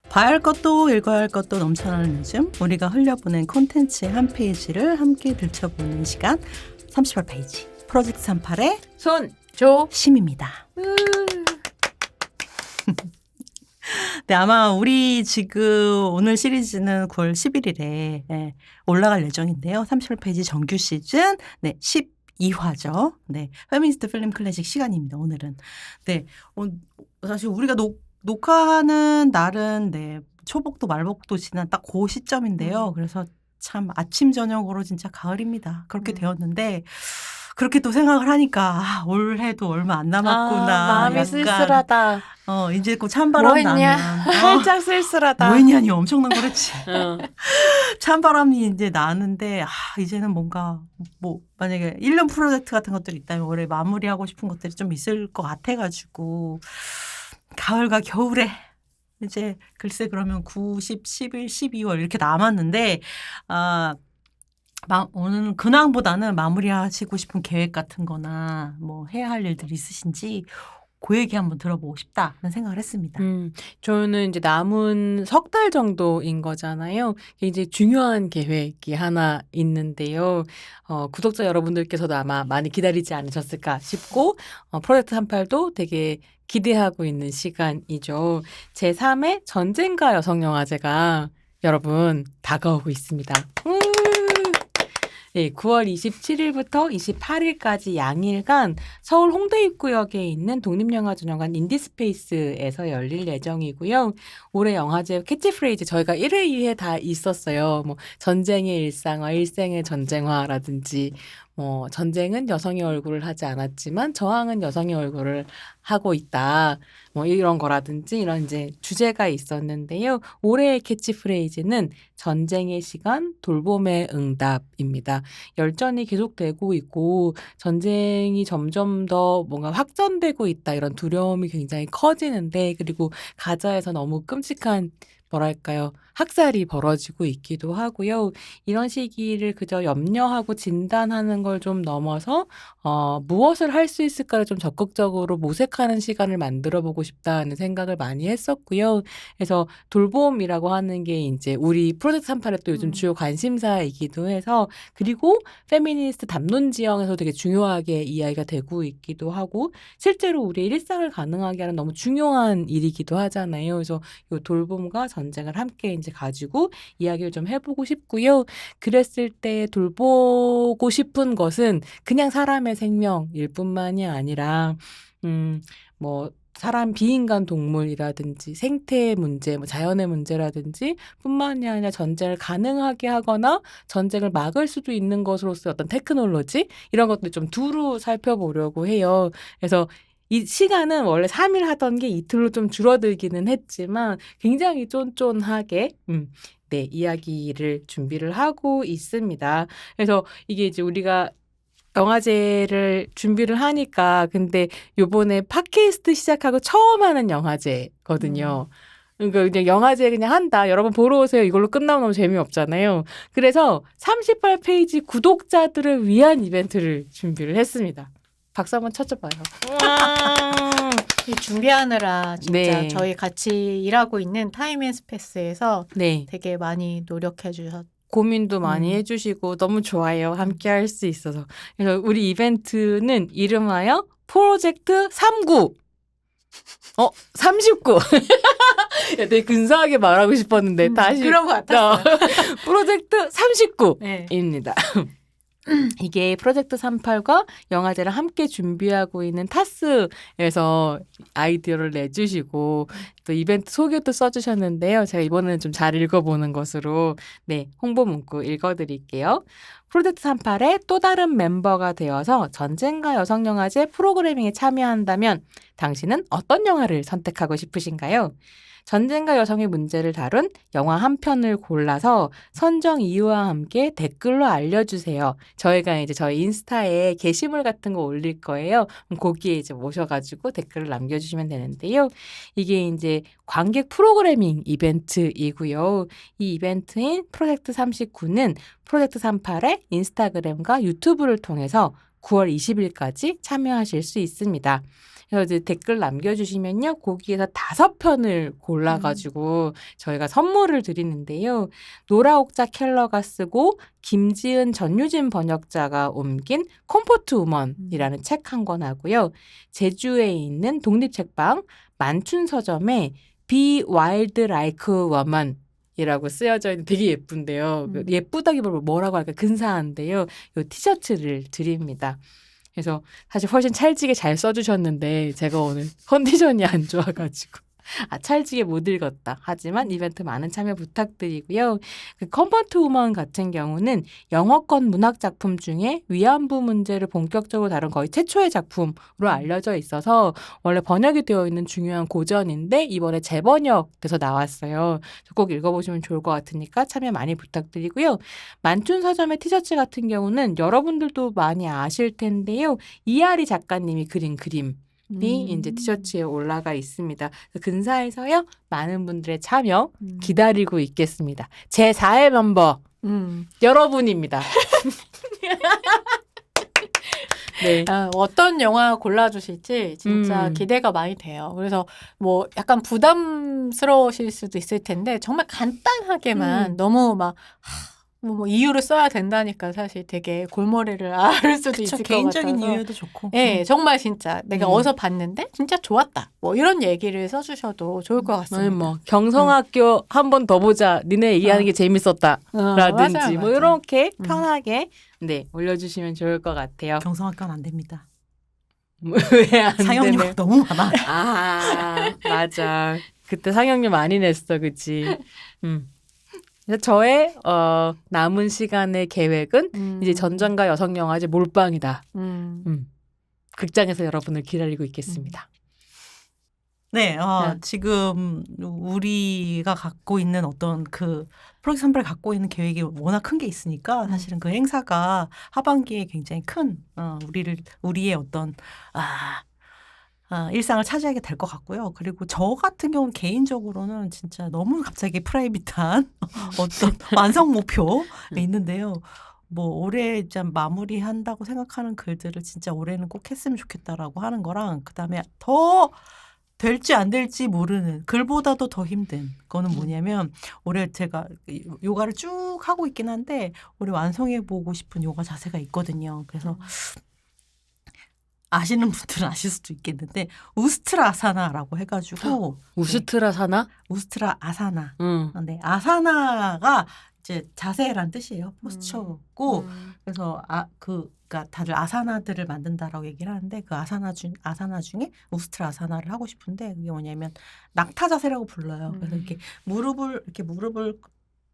봐야 할 것도 읽어야 할 것도 넘쳐나는 요즘 우리가 흘려보낸 콘텐츠의 한 페이지를 함께 들춰보는 시간 38페이지 프로젝트 38의 손조심입니다. 네, 아마 우리 지금 오늘 시리즈는 9월 11일에 올라갈 예정인데요. 38페이지 정규 시즌 12화죠. 네, 페미니스트 필름 클래식 시간입니다. 오늘은. 네, 사실 우리가 녹화하는 날은 초복도 말복도 지난 딱 그 시점인데요. 그래서 참 아침 저녁으로 진짜 가을입니다. 그렇게 되었는데 그렇게 또 생각을 하니까 올해도 얼마 안 남았구나. 마음이 약간, 쓸쓸하다. 이제 곧 찬바람 뭐 했냐? 나면 살짝 쓸쓸하다. 뭐 했냐니 엄청난 거랬지. 찬바람이 이제 나는데 이제는 뭔가 만약에 1년 프로젝트 같은 것들이 있다면 올해 마무리하고 싶은 것들이 좀 있을 것 같아가지고 가을과 겨울에 이제 글쎄 그러면 9, 10, 11, 12월 이렇게 남았는데 오늘 근황보다는 마무리하시고 싶은 계획 같은 거나 뭐 해야 할 일들이 있으신지 그 얘기 한번 들어보고 싶다는 생각을 했습니다. 저는 이제 남은 석 달 정도인 거잖아요. 굉장히 중요한 계획이 하나 있는데요. 구독자 여러분들께서도 아마 많이 기다리지 않으셨을까 싶고 프로젝트 38도 되게 기대하고 있는 시간이죠. 제3회 전쟁과 여성영화제가 여러분 다가오고 있습니다. 네, 9월 27일부터 28일까지 양일간 서울 홍대 입구역에 있는 독립영화전용관 인디스페이스에서 열릴 예정이고요. 올해 영화제 캐치프레이즈 저희가 1회, 2회 다 있었어요. 뭐 전쟁의 일상화, 일생의 전쟁화라든지 전쟁은 여성의 얼굴을 하지 않았지만 저항은 여성의 얼굴을 하고 있다. 뭐 이런 거라든지 이런 이제 주제가 있었는데요. 올해의 캐치프레이즈는 전쟁의 시간, 돌봄의 응답입니다. 열전이 계속되고 있고 전쟁이 점점 더 뭔가 확전되고 있다. 이런 두려움이 굉장히 커지는데 그리고 가자에서 너무 끔찍한 뭐랄까요. 학살이 벌어지고 있기도 하고요. 이런 시기를 그저 염려하고 진단하는 걸 좀 넘어서 무엇을 할 수 있을까를 좀 적극적으로 모색하는 시간을 만들어 보고 싶다는 생각을 많이 했었고요. 그래서 돌봄이라고 하는 게 이제 우리 프로젝트 38의 또 요즘 주요 관심사이기도 해서 그리고 페미니스트 담론 지형에서 되게 중요하게 이야기가 되고 있기도 하고 실제로 우리의 일상을 가능하게 하는 너무 중요한 일이기도 하잖아요. 그래서 이 돌봄과 전쟁을 함께 이제 가지고 이야기를 좀 해보고 싶고요. 그랬을 때 돌보고 싶은 것은 그냥 사람의 생명일 뿐만이 아니라 사람 비인간 동물이라든지 생태의 문제, 자연의 문제라든지 뿐만이 아니라 전쟁을 가능하게 하거나 전쟁을 막을 수도 있는 것으로서 어떤 테크놀로지 이런 것들 좀 두루 살펴보려고 해요. 그래서 이 시간은 원래 3일 하던 게 이틀로 좀 줄어들기는 했지만 굉장히 쫀쫀하게 이야기를 준비를 하고 있습니다. 그래서 이게 이제 우리가 영화제를 준비를 하니까 근데 요번에 팟캐스트 시작하고 처음 하는 영화제거든요. 그러니까 그냥 영화제 그냥 한다. 여러분 보러 오세요. 이걸로 끝나면 너무 재미없잖아요. 그래서 38페이지 구독자들을 위한 이벤트를 준비를 했습니다. 박수 한번 쳐줘봐요. 준비하느라 진짜 네. 저희 같이 일하고 있는 타임앤스페이스에서 네. 되게 많이 노력해 주셨. 고민도 많이 해주시고 너무 좋아요. 함께 할 수 있어서. 그래서 우리 이벤트는 이름하여 프로젝트 39. 39. 되게 근사하게 말하고 싶었는데 다시. 그런 것 같았어요. 프로젝트 39입니다. 네. 이게 프로젝트 38과 영화제를 함께 준비하고 있는 타스에서 아이디어를 내주시고 또 이벤트 소개도 써주셨는데요. 제가 이번에는 좀 잘 읽어보는 것으로 홍보 문구 읽어드릴게요. 프로젝트 38의 또 다른 멤버가 되어서 전쟁과 여성영화제 프로그래밍에 참여한다면 당신은 어떤 영화를 선택하고 싶으신가요? 전쟁과 여성의 문제를 다룬 영화 한 편을 골라서 선정 이유와 함께 댓글로 알려주세요. 저희가 이제 저희 인스타에 게시물 같은 거 올릴 거예요. 거기에 이제 모셔가지고 댓글을 남겨주시면 되는데요. 이게 이제 관객 프로그래밍 이벤트이고요. 이 이벤트인 프로젝트 39는 프로젝트 38의 인스타그램과 유튜브를 통해서 9월 20일까지 참여하실 수 있습니다. 그래서 이제 댓글 남겨주시면요. 거기에서 5편을 골라가지고 저희가 선물을 드리는데요. 노라옥자 켈러가 쓰고 김지은 전유진 번역자가 옮긴 컴포트 우먼이라는 책 한 권 하고요. 제주에 있는 독립책방 만춘 서점에 Be Wild Like a Woman 이라고 쓰여져 있는 되게 예쁜데요. 예쁘다기보다 뭐라고 할까 근사한데요. 이 티셔츠를 드립니다. 그래서 사실 훨씬 찰지게 잘 써주셨는데 제가 오늘 컨디션이 안 좋아가지고 찰지게 못 읽었다. 하지만 이벤트 많은 참여 부탁드리고요. 그 컴포트 우먼 같은 경우는 영어권 문학 작품 중에 위안부 문제를 본격적으로 다룬 거의 최초의 작품으로 알려져 있어서 원래 번역이 되어 있는 중요한 고전인데 이번에 재번역돼서 나왔어요. 꼭 읽어보시면 좋을 것 같으니까 참여 많이 부탁드리고요. 만춘 서점의 티셔츠 같은 경우는 여러분들도 많이 아실 텐데요. 이하리 작가님이 그린 그림 이제 티셔츠에 올라가 있습니다. 근사해서요. 많은 분들의 참여 기다리고 있겠습니다. 제 4회 멤버 여러분입니다. 네. 어떤 영화 골라주실지 진짜 기대가 많이 돼요. 그래서 뭐 약간 부담스러우실 수도 있을 텐데 정말 간단하게만 너무 막 뭐 이유를 써야 된다니까 사실 되게 골머리를 앓을 수도 그쵸, 있을 것 개인적인 같아서. 이유도 좋고. 네, 정말 진짜 내가 어디서 봤는데 진짜 좋았다. 뭐 이런 얘기를 써주셔도 좋을 것 같습니다. 아니 뭐 경성학교 한 번 더 보자. 니네 얘기하는 게 재밌었다. 라든지 맞아요, 뭐 맞아요. 이렇게 편하게 네 올려주시면 좋을 것 같아요. 경성학과는 안 됩니다. 왜 안 상영료가 되네. 너무 많아. 맞아. 그때 상영료 많이 냈어, 그치? 그래서 저의 남은 시간의 계획은 이제 전전가 여성영화제 몰빵이다. 극장에서 여러분을 기다리고 있겠습니다. 네, 지금 우리가 갖고 있는 어떤 그 프로젝트 선배를 갖고 있는 계획이 워낙 큰 게 있으니까 사실은 그 행사가 하반기에 굉장히 큰 우리의 어떤 일상을 차지하게 될 것 같고요. 그리고 저 같은 경우는 개인적으로는 진짜 너무 갑자기 프라이빗한 어떤 완성 목표가 있는데요. 뭐 올해 좀 마무리한다고 생각하는 글들을 진짜 올해는 꼭 했으면 좋겠다라고 하는 거랑 그다음에 더 될지 안 될지 모르는 글보다도 더 힘든 거는 뭐냐면 올해 제가 요가를 쭉 하고 있긴 한데 올해 완성해보고 싶은 요가 자세가 있거든요. 그래서 아시는 분들은 아실 수도 있겠는데 우스트라 아사나라고 해가지고 우스트라 사나? 우스트라 아사나. 네, 아사나가 이제 자세란 뜻이에요. 포스처고 그래서 그러니까 다들 아사나들을 만든다라고 얘기를 하는데 그 아사나 중에 우스트라 아사나를 하고 싶은데 그게 뭐냐면 낙타 자세라고 불러요. 그래서 이렇게 무릎을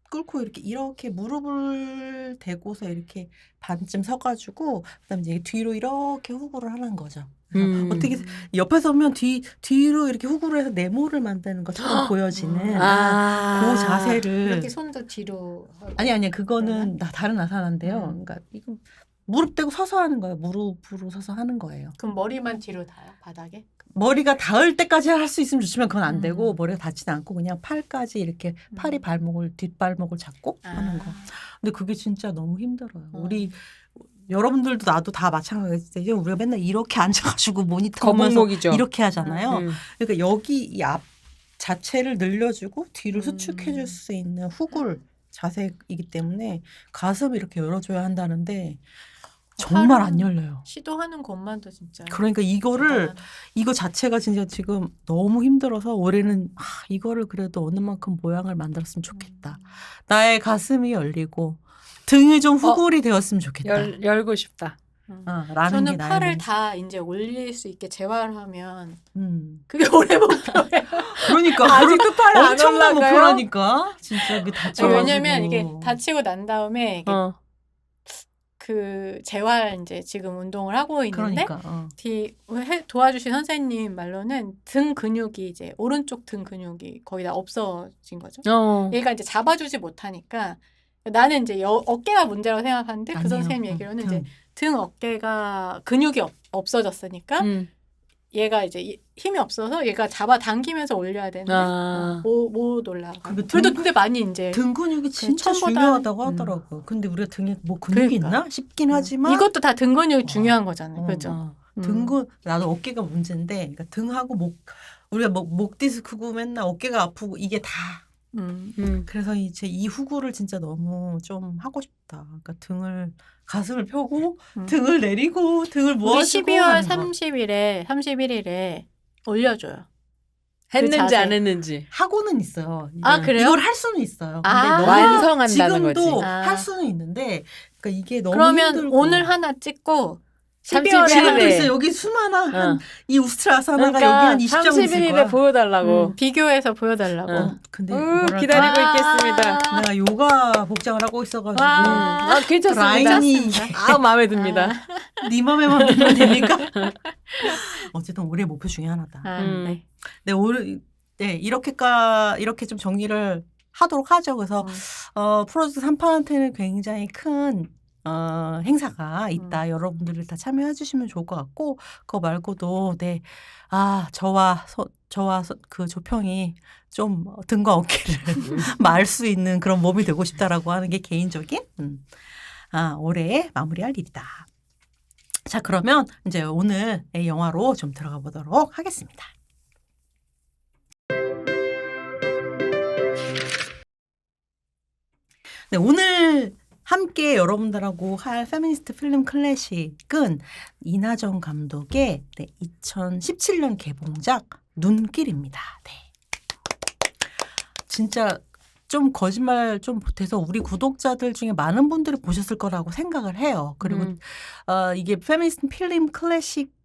꿇고 이렇게 무릎을 대고서 이렇게 반쯤 서가지고 그다음에 이제 뒤로 이렇게 후구를 하는 거죠. 그래서 어떻게 옆에서 보면 뒤로 이렇게 후구를 해서 네모를 만드는 것처럼 보여지는 그 자세를 이렇게 손도 뒤로 아니 그거는 다른 아사나인데요. 그러니까 이거 무릎 대고 서서 하는 거예요. 무릎으로 서서 하는 거예요. 그럼 머리만 뒤로 닿아요? 바닥에? 머리가 닿을 때까지 할 수 있으면 좋지만 그건 안 되고 머리가 닿지는 않고 그냥 팔까지 이렇게 팔이 뒷발목을 잡고 하는 거. 근데 그게 진짜 너무 힘들어요. 우리 여러분들도 나도 다 마찬가지예요. 우리가 맨날 이렇게 앉아가지고 모니터 보면서 거북목이죠. 이렇게 하잖아요. 그러니까 여기 이 앞 자체를 늘려주고 뒤를 수축해줄 수 있는 후굴 자세이기 때문에 가슴을 이렇게 열어줘야 한다는데 정말 안 열려요. 시도하는 것만도 진짜. 그러니까 이거 자체가 진짜 지금 너무 힘들어서 올해는 이거를 그래도 어느 만큼 모양을 만들었으면 좋겠다. 나의 가슴이 열리고 등이 좀 후굴이 되었으면 좋겠다. 열고 싶다. 라는 저는 게 나의 팔을 몸. 다 이제 올릴 수 있게 재활하면 그게 올해 목표예요. 그러니까 아직도 팔이 안 엄청난 올라가요? 목표라니까. 진짜 이게 다쳐가지고. 왜냐면 이게 다치고 난 다음에 이게 그 재활 이제 지금 운동을 하고 있는데 그러니까. 도와주신 선생님 말로는 등 근육이 이제 오른쪽 등 근육이 거의 다 없어진 거죠. 얘가 이제 잡아주지 못하니까 나는 이제 어깨가 문제라고 생각하는데 그 아니에요. 선생님 얘기로는 이제 등 어깨가 근육이 없어졌으니까 얘가 이제 힘이 없어서 얘가 잡아 당기면서 올려야 되는데 못 올라가. 그래도 근데 많이 이제 등 근육이 진짜 처음보다- 중요하다고 하더라고요. 근데 우리가 등에 뭐 근육이 그러니까. 있나 싶긴 하지만 이것도 다 등 근육이 중요한 거잖아요. 그죠? 나도 어깨가 문제인데, 그러니까 등하고 우리가 목 디스크고 맨날 어깨가 아프고 이게 다. 그래서 이제 이 후구를 진짜 너무 좀 하고 싶다. 그러니까 가슴을 펴고 등을 내리고 등을 우리 모아주고 12월 하는 거. 31일에 올려줘요. 했는지 자세. 안 했는지 하고는 있어요. 아, 그래요? 이걸 할 수는 있어요. 근데 아. 너무 완성한다는 지금도 거지. 아. 할 수는 있는데, 그러니까 이게 너무 그러면 힘들고. 오늘 하나 찍고 31일 12월에 지금도 하나. 있어요. 여기 수많아. 이 우스트라사나가 그러니까 여기 한 20장 있을 거야. 31일에 보여달라고. 비교해서 보여달라고. 근데 기다리고 있겠습니다. 내가 요가 복장을 하고 있어가지고 와. 괜찮습니다. 라인이 마음에 듭니다. 네 맘에만 들면 됩니까? 어쨌든 올해 목표 중에 하나다. 네. 이렇게 좀 정리를 하도록 하죠. 그래서 프로젝트 3판한테는 굉장히 큰 행사가 있다. 여러분들이 다 참여해 주시면 좋을 것 같고, 그거 말고도 저와 그 조평이 좀 등과 어깨를 말 수 있는 그런 몸이 되고 싶다라고 하는 게 개인적인 올해 마무리할 일이다. 자, 그러면 이제 오늘의 영화로 좀 들어가 보도록 하겠습니다. 네, 오늘 함께 여러분들하고 할 페미니스트 필름 클래식은 이나정 감독의 2017년 개봉작 눈길입니다. 네. 진짜 좀 거짓말 좀 보태서 우리 구독자들 중에 많은 분들이 보셨을 거라고 생각을 해요. 그리고 이게 페미니스트 필름 클래식이기도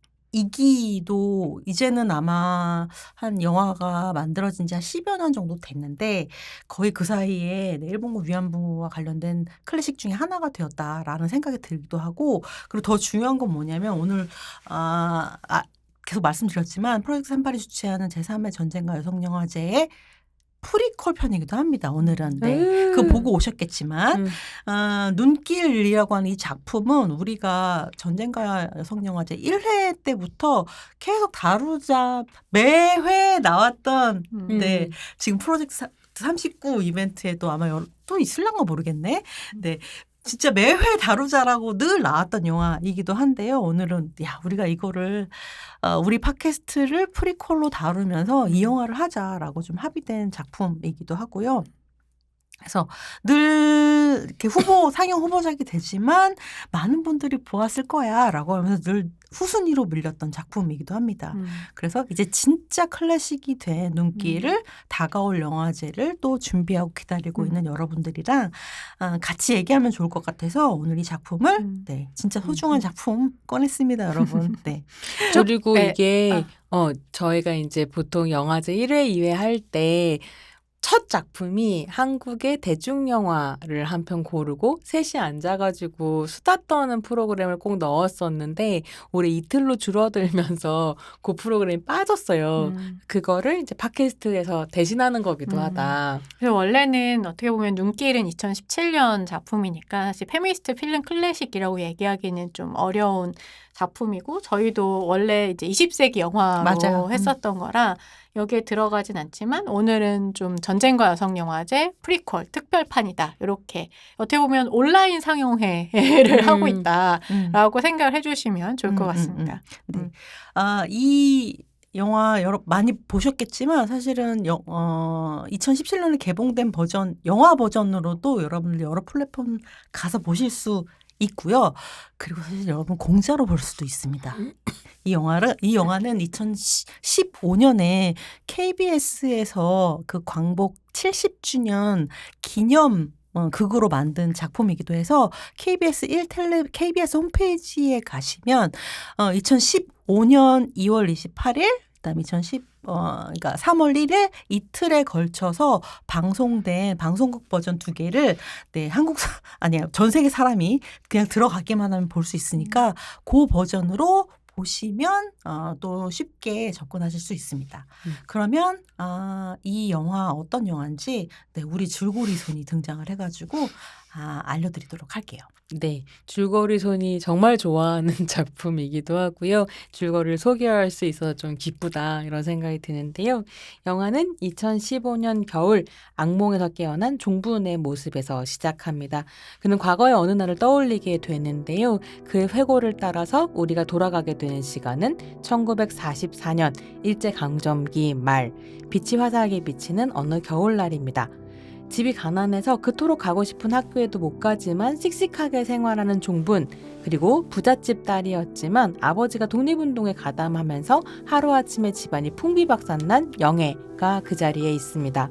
이제는 아마 한 영화가 만들어진 지 한 10여 년 정도 됐는데 거의 그 사이에 일본군 위안부와 관련된 클래식 중에 하나가 되었다라는 생각이 들기도 하고, 그리고 더 중요한 건 뭐냐면 오늘 계속 말씀드렸지만 프로젝트 38이 주최하는 제3의 전쟁과 여성영화제의 프리퀄 편이기도 합니다. 오늘은. 그거 보고 오셨겠지만 눈길이라고 하는 이 작품은 우리가 전쟁과 여성영화제 1회 때부터 계속 다루자 매회 나왔던 지금 프로젝트 39 이벤트에도 아마 또 있을란가 모르겠네. 네. 진짜 매회 다루자라고 늘 나왔던 영화이기도 한데요. 오늘은 우리가 이거를 우리 팟캐스트를 프리퀄로 다루면서 이 영화를 하자라고 좀 합의된 작품이기도 하고요. 그래서 늘 이렇게 상영 후보작이 되지만 많은 분들이 보았을 거야라고 하면서 늘 후순위로 밀렸던 작품이기도 합니다. 그래서 이제 진짜 클래식이 된 눈길을 다가올 영화제를 또 준비하고 기다리고 있는 여러분들이랑 같이 얘기하면 좋을 것 같아서 오늘 이 작품을 진짜 소중한 작품 꺼냈습니다, 여러분. 네. 그리고 이게 저희가 이제 보통 영화제 1회, 2회 할 때 첫 작품이 한국의 대중영화를 한 편 고르고 셋이 앉아가지고 수다 떠는 프로그램을 꼭 넣었었는데 올해 이틀로 줄어들면서 그 프로그램이 빠졌어요. 그거를 이제 팟캐스트에서 대신하는 거기도 하다. 그래서 원래는 어떻게 보면 눈길은 2017년 작품이니까 사실 페미니스트 필름 클래식이라고 얘기하기는 좀 어려운 작품이고, 저희도 원래 이제 20세기 영화로 맞아요. 했었던 거라 여기에 들어가진 않지만 오늘은 좀 전쟁과 여성영화제 프리퀄 특별판이다. 이렇게 어떻게 보면 온라인 상영회를 하고 있다라고 생각을 해주시면 좋을 것 같습니다. 네. 이 영화 많이 보셨겠지만 사실은 2017년에 개봉된 버전, 영화 버전으로도 여러분들 여러 플랫폼 가서 보실 수 있고요. 그리고 사실 여러분 공짜로 볼 수도 있습니다. 이 영화는 2015년에 KBS에서 그 광복 70주년 기념 극으로 만든 작품이기도 해서 KBS 홈페이지에 가시면 2015년 2월 28일 그다음에 그러니까 3월 1일 이틀에 걸쳐서 방송된 방송국 버전 2개를 전 세계 사람이 그냥 들어가기만 하면 볼 수 있으니까 그 버전으로 보시면 또 쉽게 접근하실 수 있습니다. 그러면 이 영화 어떤 영화인지 우리 줄고리 손이 등장을 해가지고 알려드리도록 할게요. 네, 줄거리 손이 정말 좋아하는 작품이기도 하고요. 줄거리를 소개할 수 있어서 좀 기쁘다 이런 생각이 드는데요. 영화는 2015년 겨울 악몽에서 깨어난 종분의 모습에서 시작합니다. 그는 과거의 어느 날을 떠올리게 되는데요. 그의 회고를 따라서 우리가 돌아가게 되는 시간은 1944년 일제강점기 말, 빛이 화사하게 비치는 어느 겨울날입니다. 집이 가난해서 그토록 가고 싶은 학교에도 못 가지만 씩씩하게 생활하는 종분, 그리고 부잣집 딸이었지만 아버지가 독립운동에 가담하면서 하루아침에 집안이 풍비박산난 영애가 그 자리에 있습니다.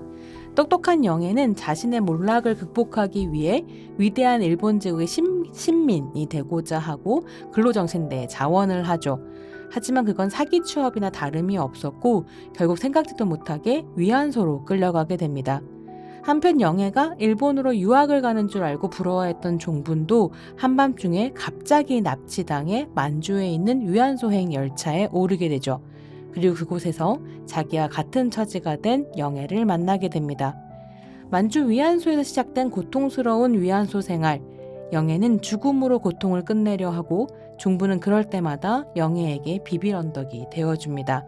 똑똑한 영애는 자신의 몰락을 극복하기 위해 위대한 일본 제국의 신민이 되고자 하고 근로정신대에 자원을 하죠. 하지만 그건 사기 취업이나 다름이 없었고 결국 생각지도 못하게 위안소로 끌려가게 됩니다. 한편 영애가 일본으로 유학을 가는 줄 알고 부러워했던 종분도 한밤중에 갑자기 납치당해 만주에 있는 위안소행 열차에 오르게 되죠. 그리고 그곳에서 자기와 같은 처지가 된 영애를 만나게 됩니다. 만주 위안소에서 시작된 고통스러운 위안소 생활. 영애는 죽음으로 고통을 끝내려 하고 종분은 그럴 때마다 영애에게 비빌 언덕이 되어줍니다.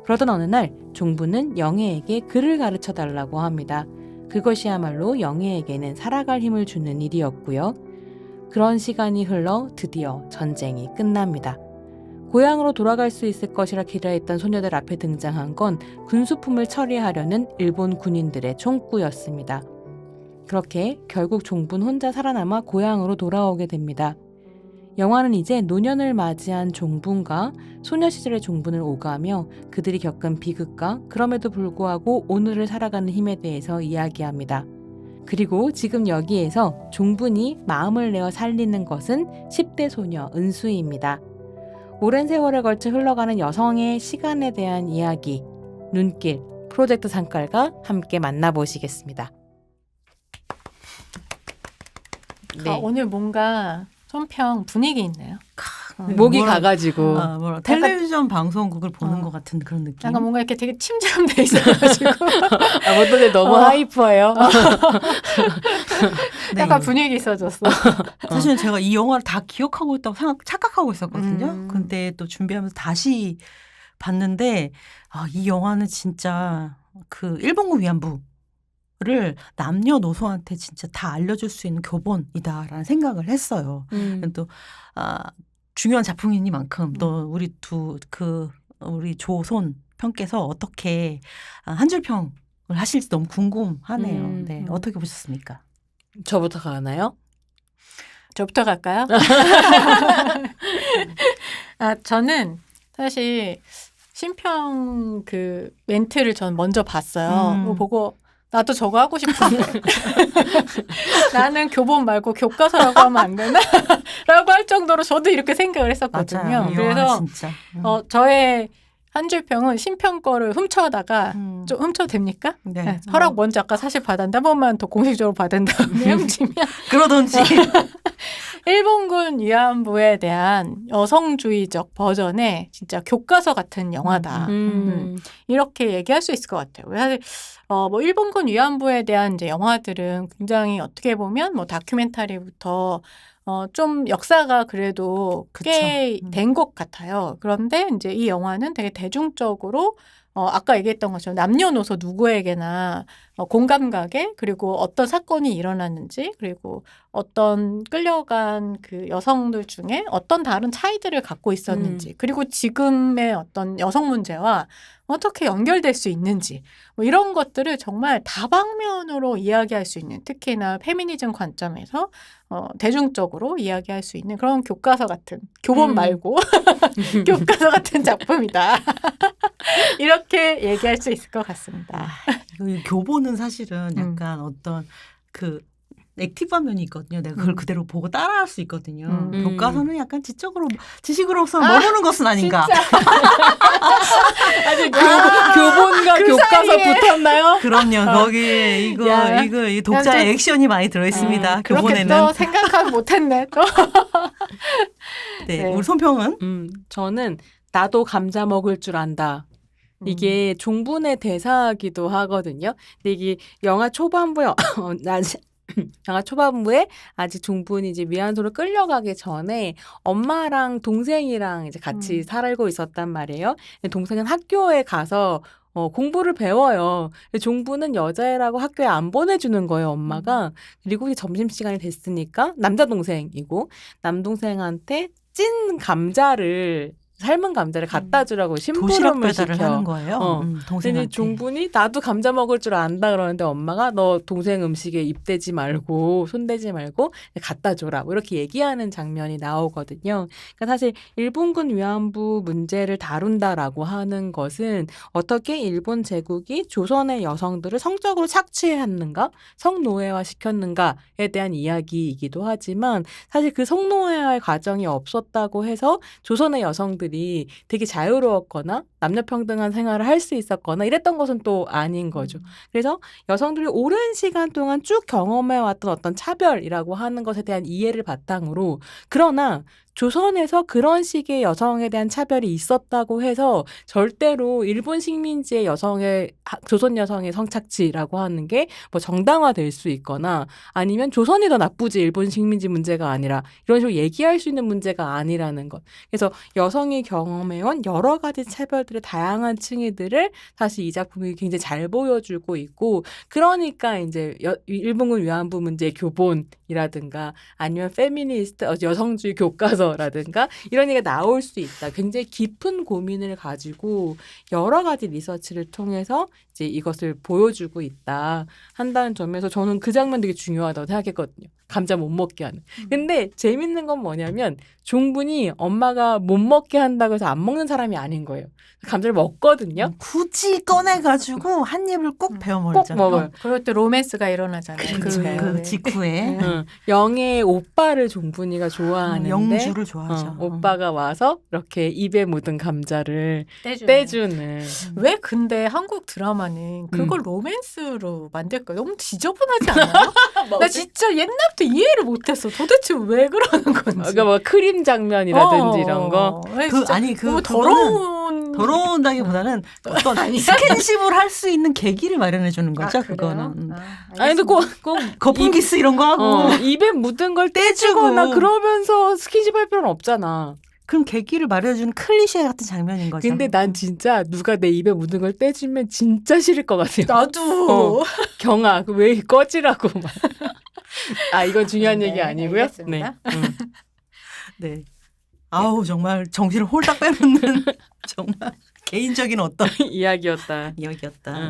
그러던 어느 날 종분은 영애에게 글을 가르쳐 달라고 합니다. 그것이야말로 영애에게는 살아갈 힘을 주는 일이었고요. 그런 시간이 흘러 드디어 전쟁이 끝납니다. 고향으로 돌아갈 수 있을 것이라 기대했던 소녀들 앞에 등장한 건 군수품을 처리하려는 일본 군인들의 총구였습니다. 그렇게 결국 종분 혼자 살아남아 고향으로 돌아오게 됩니다. 영화는 이제 노년을 맞이한 종분과 소녀 시절의 종분을 오가며 그들이 겪은 비극과 그럼에도 불구하고 오늘을 살아가는 힘에 대해서 이야기합니다. 그리고 지금 여기에서 종분이 마음을 내어 살리는 것은 10대 소녀 은수입니다. 오랜 세월에 걸쳐 흘러가는 여성의 시간에 대한 이야기, 눈길, 프로젝트 상깔과 함께 만나보시겠습니다. 네. 오늘 뭔가 손평 분위기 있네요. 목이 가가지고 텔레비전 방송국을 보는 것 같은 그런 느낌. 약간 뭔가 이렇게 되게 침잠돼 있어가지고 어떤데 너무 하이퍼해요. 네. 약간 분위기 있어졌어. 사실은 제가 이 영화를 다 기억하고 있다고 착각하고 있었거든요. 근데 또 준비하면서 다시 봤는데 이 영화는 진짜 그 일본군 위안부 를 남녀노소한테 진짜 다 알려줄 수 있는 교본이다라는 생각을 했어요. 또 중요한 작품이니만큼 또 우리 조손 평께서 어떻게 한 줄 평을 하실지 너무 궁금하네요. 네, 어떻게 보셨습니까? 저부터 가나요? 저부터 갈까요? 저는 사실 신평 그 멘트를 전 먼저 봤어요. 그거 보고 나도 저거 하고 싶은데 나는 교본 말고 교과서라고 하면 안 되나? 라고 할 정도로 저도 이렇게 생각을 했었거든요. 맞아요. 그래서 진짜. 저의 한 줄 평은 신평 거를 훔쳐다가 좀 훔쳐도 됩니까? 네. 허락 먼저 아까 사실 받았는데 한 번만 더 공식적으로 받은 다음에 훔치면 그러던지 일본군 위안부에 대한 여성주의적 버전의 진짜 교과서 같은 영화다. 이렇게 얘기할 수 있을 것 같아요. 사실 뭐 일본군 위안부에 대한 이제 영화들은 굉장히 어떻게 보면 뭐 다큐멘터리부터 좀 역사가 그래도 꽤 된 것 같아요. 그런데 이제 이 영화는 되게 대중적으로 아까 얘기했던 것처럼 남녀노소 누구에게나 공감 가게 그리고 어떤 사건이 일어났는지 그리고 어떤 끌려간 그 여성들 중에 어떤 다른 차이들을 갖고 있었는지 그리고 지금의 어떤 여성 문제와 어떻게 연결될 수 있는지 뭐 이런 것들을 정말 다방면으로 이야기할 수 있는 특히나 페미니즘 관점에서 대중적으로 이야기할 수 있는 그런 교과서 같은 교본 말고 교과서 같은 작품이다. 이렇게 얘기할 수 있을 것 같습니다. 교본은 사실은 약간 어떤 그 액티브한 면이 있거든요. 내가 그걸 그대로 보고 따라할 수 있거든요. 교과서는 약간 지식으로서 머무는 것은 아닌가. 아니 교본과 그 교과서 사이에. 붙었나요? 그럼요. 거기에 이거 이 독자의 액션이 많이 들어 있습니다. 그렇게 교본에는. 또 생각하지 못했네. 또. 네, 네. 우리 손평은 저는 나도 감자 먹을 줄 안다. 이게 종분의 대사기도 하거든요. 근데 이게 영화 초반부에 난 영화 초반부에 아직 종분이 이제 위안소로 끌려가기 전에 엄마랑 동생이랑 이제 같이 살고 있었단 말이에요. 근데 동생은 학교에 가서 공부를 배워요. 근데 종부는 여자애라고 학교에 안 보내주는 거예요, 엄마가. 그리고 이제 점심시간이 됐으니까 남자 동생이고 남동생한테 찐 감자를 삶은 감자를 갖다 주라고 도시락 심부름을 배달을 시켜. 하는 거예요. 근데 동생한테. 이제 종분이 나도 감자 먹을 줄 안다 그러는데 엄마가 너 동생 음식에 입대지 말고 손대지 말고 갖다 줘라 뭐 이렇게 얘기하는 장면이 나오거든요. 그러니까 사실 일본군 위안부 문제를 다룬다라고 하는 것은 어떻게 일본 제국이 조선의 여성들을 성적으로 착취했는가, 성노예화 시켰는가에 대한 이야기이기도 하지만 사실 그 성노예화의 과정이 없었다고 해서 조선의 여성들이 되게 자유로웠거나 남녀평등한 생활을 할 수 있었거나 이랬던 것은 또 아닌 거죠. 그래서 여성들이 오랜 시간 동안 쭉 경험해왔던 어떤 차별이라고 하는 것에 대한 이해를 바탕으로 그러나 조선에서 그런 식의 여성에 대한 차별이 있었다고 해서 절대로 일본 식민지의 조선 여성의 성착취라고 하는 게 뭐 정당화될 수 있거나 아니면 조선이 더 나쁘지 일본 식민지 문제가 아니라 이런 식으로 얘기할 수 있는 문제가 아니라는 것. 그래서 여성이 경험해온 여러 가지 차별들의 다양한 층위들을 사실 이 작품이 굉장히 잘 보여주고 있고 그러니까 이제 일본군 위안부 문제의 교본이라든가 아니면 페미니스트 여성주의 교과서라든가 이런 얘기가 나올 수 있다. 굉장히 깊은 고민을 가지고 여러 가지 리서치를 통해서 이제 이것을 보여주고 있다 한다는 점에서 저는 그 장면 되게 중요하다고 생각했거든요. 감자 못 먹게 하는. 근데 재밌는 건 뭐냐면 종분이 엄마가 못 먹게 한다고 해서 안 먹는 사람이 아닌 거예요. 감자를 먹거든요. 굳이 꺼내가지고 한 입을 꼭 베어 꼭 먹잖아요. 먹어요. 그럴 때 로맨스가 일어나잖아요. 그 직후에 영의 오빠를 종분이가 좋아하는데 영주를 좋아하죠. 오빠가 와서 이렇게 입에 묻은 감자를 떼주는. 떼주는. 왜 근데 한국 드라마는 그걸 로맨스로 만들까요? 너무 지저분하지 않아요? 나 진짜 옛날부터 이해를 못했어. 도대체 왜 그러는 건지. 그러니까 뭐 크림 장면이라든지 이런 거. 너무 더러운다기보다는 어떤 스킨십을 할 수 있는 계기를 마련해 주는 거죠. 그거는. 아니 근데 꼭 거품 키스 이런 거 하고 입에 묻은 걸 떼주거나 그러면서 스킨십 할 필요는 없잖아. 그럼 계기를 마련해주는 클리셰 같은 장면인 거죠. 근데 난 진짜 누가 내 입에 묻은 걸 떼주면 진짜 싫을 것 같아요. 나도. 경아, 왜 꺼지라고 막. 이건 중요한 얘기 아니고요. 알겠습니다. 네. 아우 정말 정신을 홀딱 빼놓는 정말 개인적인 어떤 이야기였다.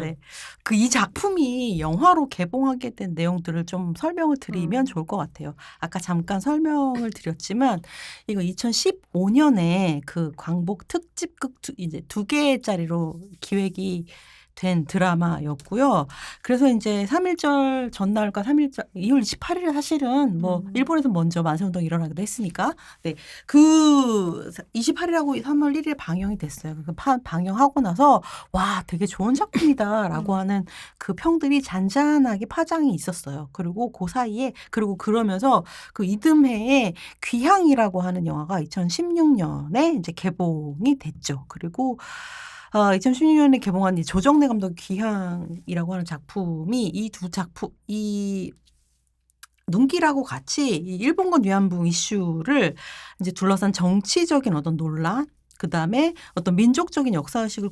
네. 그 이 작품이 영화로 개봉하게 된 내용들을 좀 설명을 드리면 좋을 것 같아요. 아까 잠깐 설명을 드렸지만 이거 2015년에 그 광복 특집극 이제 2개짜리로 기획이 된 드라마였고요. 그래서 이제 3.1절 전날과 3.1절 2월 28일에 사실은 뭐 일본에서 먼저 만세운동이 일어나기도 했으니까 네. 그 28일하고 3월 1일에 방영이 됐어요. 그 방영하고 나서 와 되게 좋은 작품이다라고 하는 그 평들이 잔잔하게 파장이 있었어요. 그리고 그 사이에 그리고 그러면서 그 이듬해에 귀향이라고 하는 영화가 2016년에 이제 개봉이 됐죠. 그리고 2016년에 개봉한 조정래 감독의 귀향이라고 하는 작품이 이 두 작품, 이 눈길하고 같이 이 일본군 위안부 이슈를 이제 둘러싼 정치적인 어떤 논란, 그 다음에 어떤 민족적인 역사의식을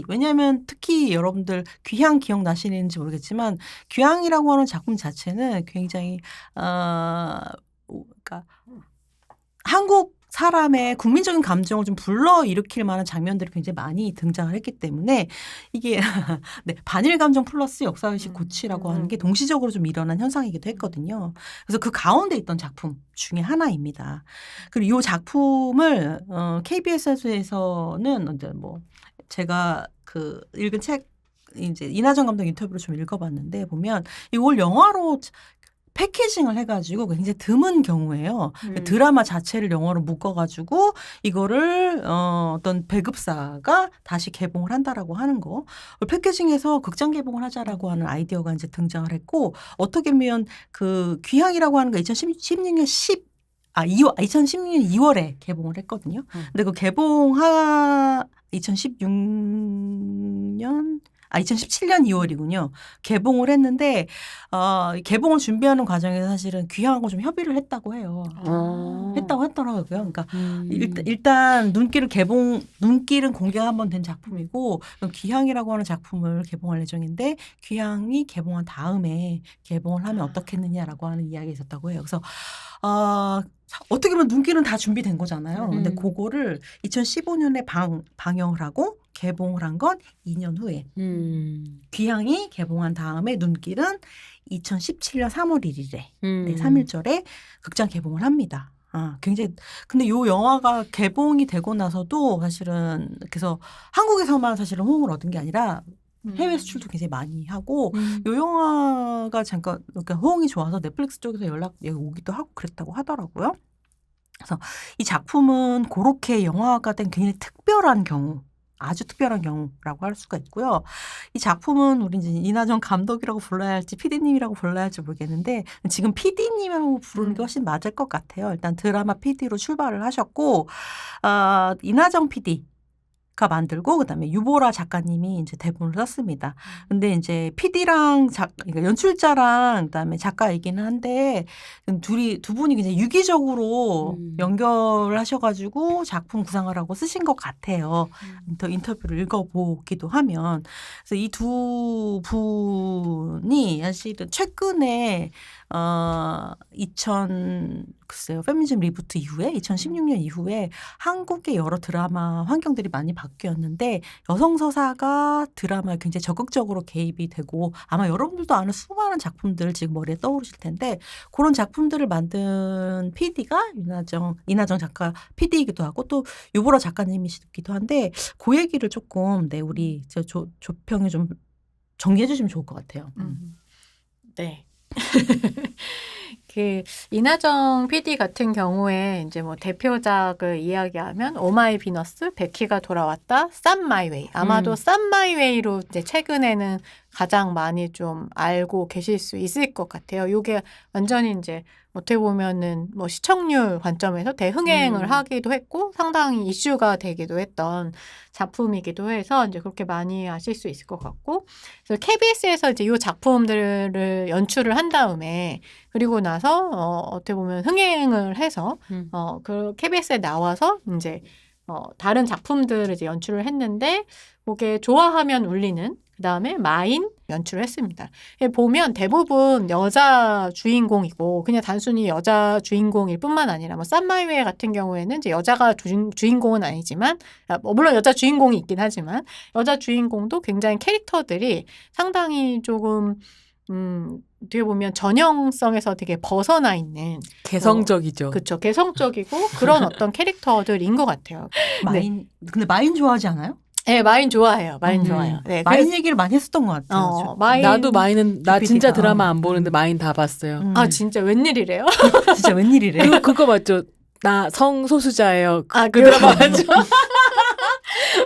왜냐하면 특히 여러분들 귀향 기억나시는지 모르겠지만 귀향이라고 하는 작품 자체는 굉장히, 그러니까 한국 사람의 국민적인 감정을 좀 불러일으킬 만한 장면들이 굉장히 많이 등장을 했기 때문에 이게 네, 반일 감정 플러스 역사의식 고취라고 하는 게 동시적으로 좀 일어난 현상이기도 했거든요. 그래서 그 가운데 있던 작품 중에 하나입니다. 그리고 이 작품을 KBS에서는 이제 뭐 제가 그 읽은 책 이제 이나정 감독 인터뷰를 좀 읽어봤는데 보면 이걸 영화로 패키징을 해가지고 굉장히 드문 경우에요. 드라마 자체를 영어로 묶어가지고 이거를 어떤 배급사가 다시 개봉을 한다라고 하는 거. 패키징해서 극장 개봉을 하자라고 하는 아이디어가 이제 등장을 했고 어떻게 보면 그 귀향이라고 하는 거 2016년 2016년 2월에 개봉을 했거든요. 근데 그 2016년 2017년 2월이군요. 개봉을 했는데 개봉을 준비하는 과정에서 사실은 귀향하고 좀 협의를 했다고 해요. 했다고 했더라고요. 그러니까 일단 눈길은 공개가 한번 된 작품이고 귀향이라고 하는 작품을 개봉할 예정인데 귀향이 개봉한 다음에 개봉을 하면 어떻겠느냐라고 하는 이야기가 있었다고 해요. 그래서 어떻게 보면 눈길은 다 준비된 거잖아요. 근데 그거를 2015년에 방영을 하고 개봉을 한 건 2년 후에 귀향이 개봉한 다음에 눈길은 2017년 3월 1일에 네, 3.1절에 극장 개봉을 합니다. 굉장히 근데 요 영화가 개봉이 되고 나서도 사실은 그래서 한국에서만 사실은 호응을 얻은 게 아니라 해외 수출도 굉장히 많이 하고 요 영화가 잠깐 그러니까 호응이 좋아서 넷플릭스 쪽에서 연락이 오기도 하고 그랬다고 하더라고요. 그래서 이 작품은 그렇게 영화가 된 굉장히 특별한 경우 아주 특별한 경우라고 할 수가 있고요. 이 작품은 우리 이제 이나정 감독이라고 불러야 할지 PD님이라고 불러야 할지 모르겠는데 지금 PD님이라고 부르는 게 훨씬 맞을 것 같아요. 일단 드라마 PD로 출발을 하셨고 이나정 PD가 만들고 그다음에 유보라 작가님이 이제 대본을 썼습니다. 근데 이제 PD랑 그러니까 연출자랑 그다음에 작가이기는 한데 두 분이 굉장히 유기적으로 연결을 하셔가지고 작품 구상을 하고 쓰신 것 같아요. 인터뷰를 읽어보기도 하면 그래서 이 두 분이 사실은 최근에 글쎄요, 페미니즘 리부트 이후에 2016년 이후에 한국의 여러 드라마 환경들이 많이 바뀌었는데 여성 서사가 드라마에 굉장히 적극적으로 개입이 되고 아마 여러분들도 아는 수많은 작품들 지금 머리에 떠오르실 텐데 그런 작품들을 만든 PD가 이나정 작가 PD이기도 하고 또 유보라 작가님이시기도 한데 그 얘기를 조금 우리 조평에 좀 정리해 주시면 좋을 것 같아요. 네. 이나정 PD 같은 경우에 이제 뭐 대표작을 이야기하면 오마이 비너스, 베키가 돌아왔다, 쌈 마이 웨이. 아마도 쌈 마이 웨이로 이제 최근에는 가장 많이 좀 알고 계실 수 있을 것 같아요. 이게 완전히 이제 어떻게 보면은 뭐 시청률 관점에서 대흥행을 하기도 했고 상당히 이슈가 되기도 했던 작품이기도 해서 이제 그렇게 많이 아실 수 있을 것 같고 그래서 KBS에서 이제 이 작품들을 연출을 한 다음에 그리고 나서 어떻게 보면 흥행을 해서 그 KBS에 나와서 이제 다른 작품들을 이제 연출을 했는데 그게 좋아하면 울리는 그다음에 마인 연출을 했습니다. 보면 대부분 여자 주인공이고 그냥 단순히 여자 주인공일 뿐만 아니라 뭐 쌈마이웨이 같은 경우에는 이제 여자가 주인공은 아니지만 물론 여자 주인공이 있긴 하지만 여자 주인공도 굉장히 캐릭터들이 상당히 조금 어떻게 보면 전형성에서 되게 벗어나 있는 개성적이죠. 그렇죠. 개성적이고 그런 어떤 캐릭터들인 것 같아요. 근데 마인 좋아하지 않아요? 네, 마인 좋아해요. 마인 좋아해요. 네, 마인 얘기를 많이 했었던 것 같아요. 나도 마인은 나 진짜 드라마 안 보는데 마인 다 봤어요. 아 진짜 웬일이래요? 진짜 웬일이래? 그거 맞죠? 나 성소수자예요. 그 드라마 맞죠?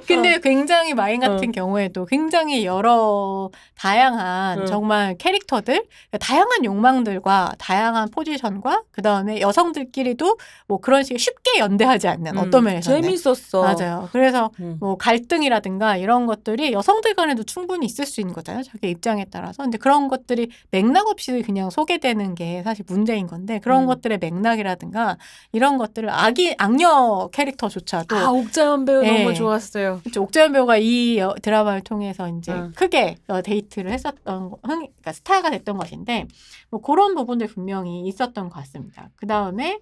근데 굉장히 마인 같은 경우에도 굉장히 여러 다양한 정말 캐릭터들, 다양한 욕망들과 다양한 포지션과 그 다음에 여성들끼리도 뭐 그런 식의 쉽게 연대하지 않는 어떤 면에서는 재밌었어. 맞아요. 그래서 뭐 갈등이라든가 이런 것들이 여성들 간에도 충분히 있을 수 있는 거잖아요. 자기 입장에 따라서. 근데 그런 것들이 맥락 없이 그냥 소개되는 게 사실 문제인 건데 그런 것들의 맥락이라든가 이런 것들을 악녀 캐릭터조차도 옥자연 배우 네. 너무 좋았어요. 그렇죠. 옥자연 배우가 이 드라마를 통해서 이제 크게 데이트를 했었던, 그러니까 스타가 됐던 것인데, 뭐 그런 부분들 분명히 있었던 것 같습니다. 그 다음에,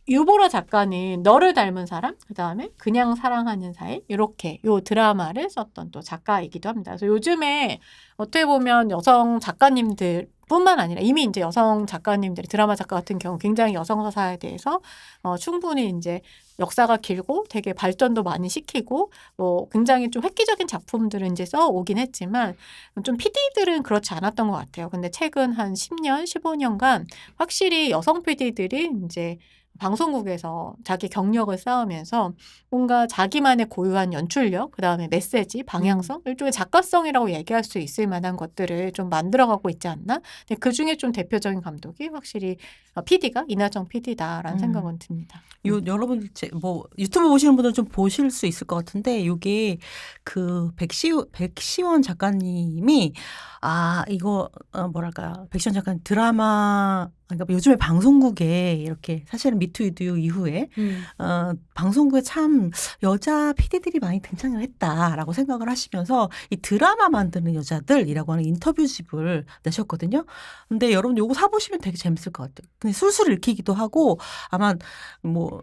유보라 작가는 너를 닮은 사람, 그 다음에 그냥 사랑하는 사이, 이렇게 요 드라마를 썼던 또 작가이기도 합니다. 그래서 요즘에 어떻게 보면 여성 작가님들 뿐만 아니라 이미 이제 여성 작가님들이 드라마 작가 같은 경우 굉장히 여성 서사에 대해서 충분히 이제 역사가 길고 되게 발전도 많이 시키고 뭐 굉장히 좀 획기적인 작품들을 이제 써오긴 했지만 좀 PD들은 그렇지 않았던 것 같아요. 근데 최근 한 10년, 15년간 확실히 여성 PD들이 이제 방송국에서 자기 경력을 쌓으면서 뭔가 자기만의 고유한 연출력, 그다음에 메시지, 방향성, 일종의 작가성이라고 얘기할 수 있을 만한 것들을 좀 만들어가고 있지 않나? 근데 그 중에 좀 대표적인 감독이 확실히 PD가 이나정 PD다라는 생각은 듭니다. 여러분 뭐 유튜브 보시는 분들 좀 보실 수 있을 것 같은데 이게 그 백시원 작가님이 이거 뭐랄까요, 백시원 작가님 드라마, 그러니까 요즘에 방송국에 이렇게 사실은 미투 유두 이후에 방송국에 참 여자 PD들이 많이 등장을 했다라고 생각을 하시면서 이 드라마 만드는 여자들이라고 하는 인터뷰집을 내셨거든요. 근데 여러분 요거 사보시면 되게 재밌을 것 같아요. 근데 술술 읽히기도 하고 아마 뭐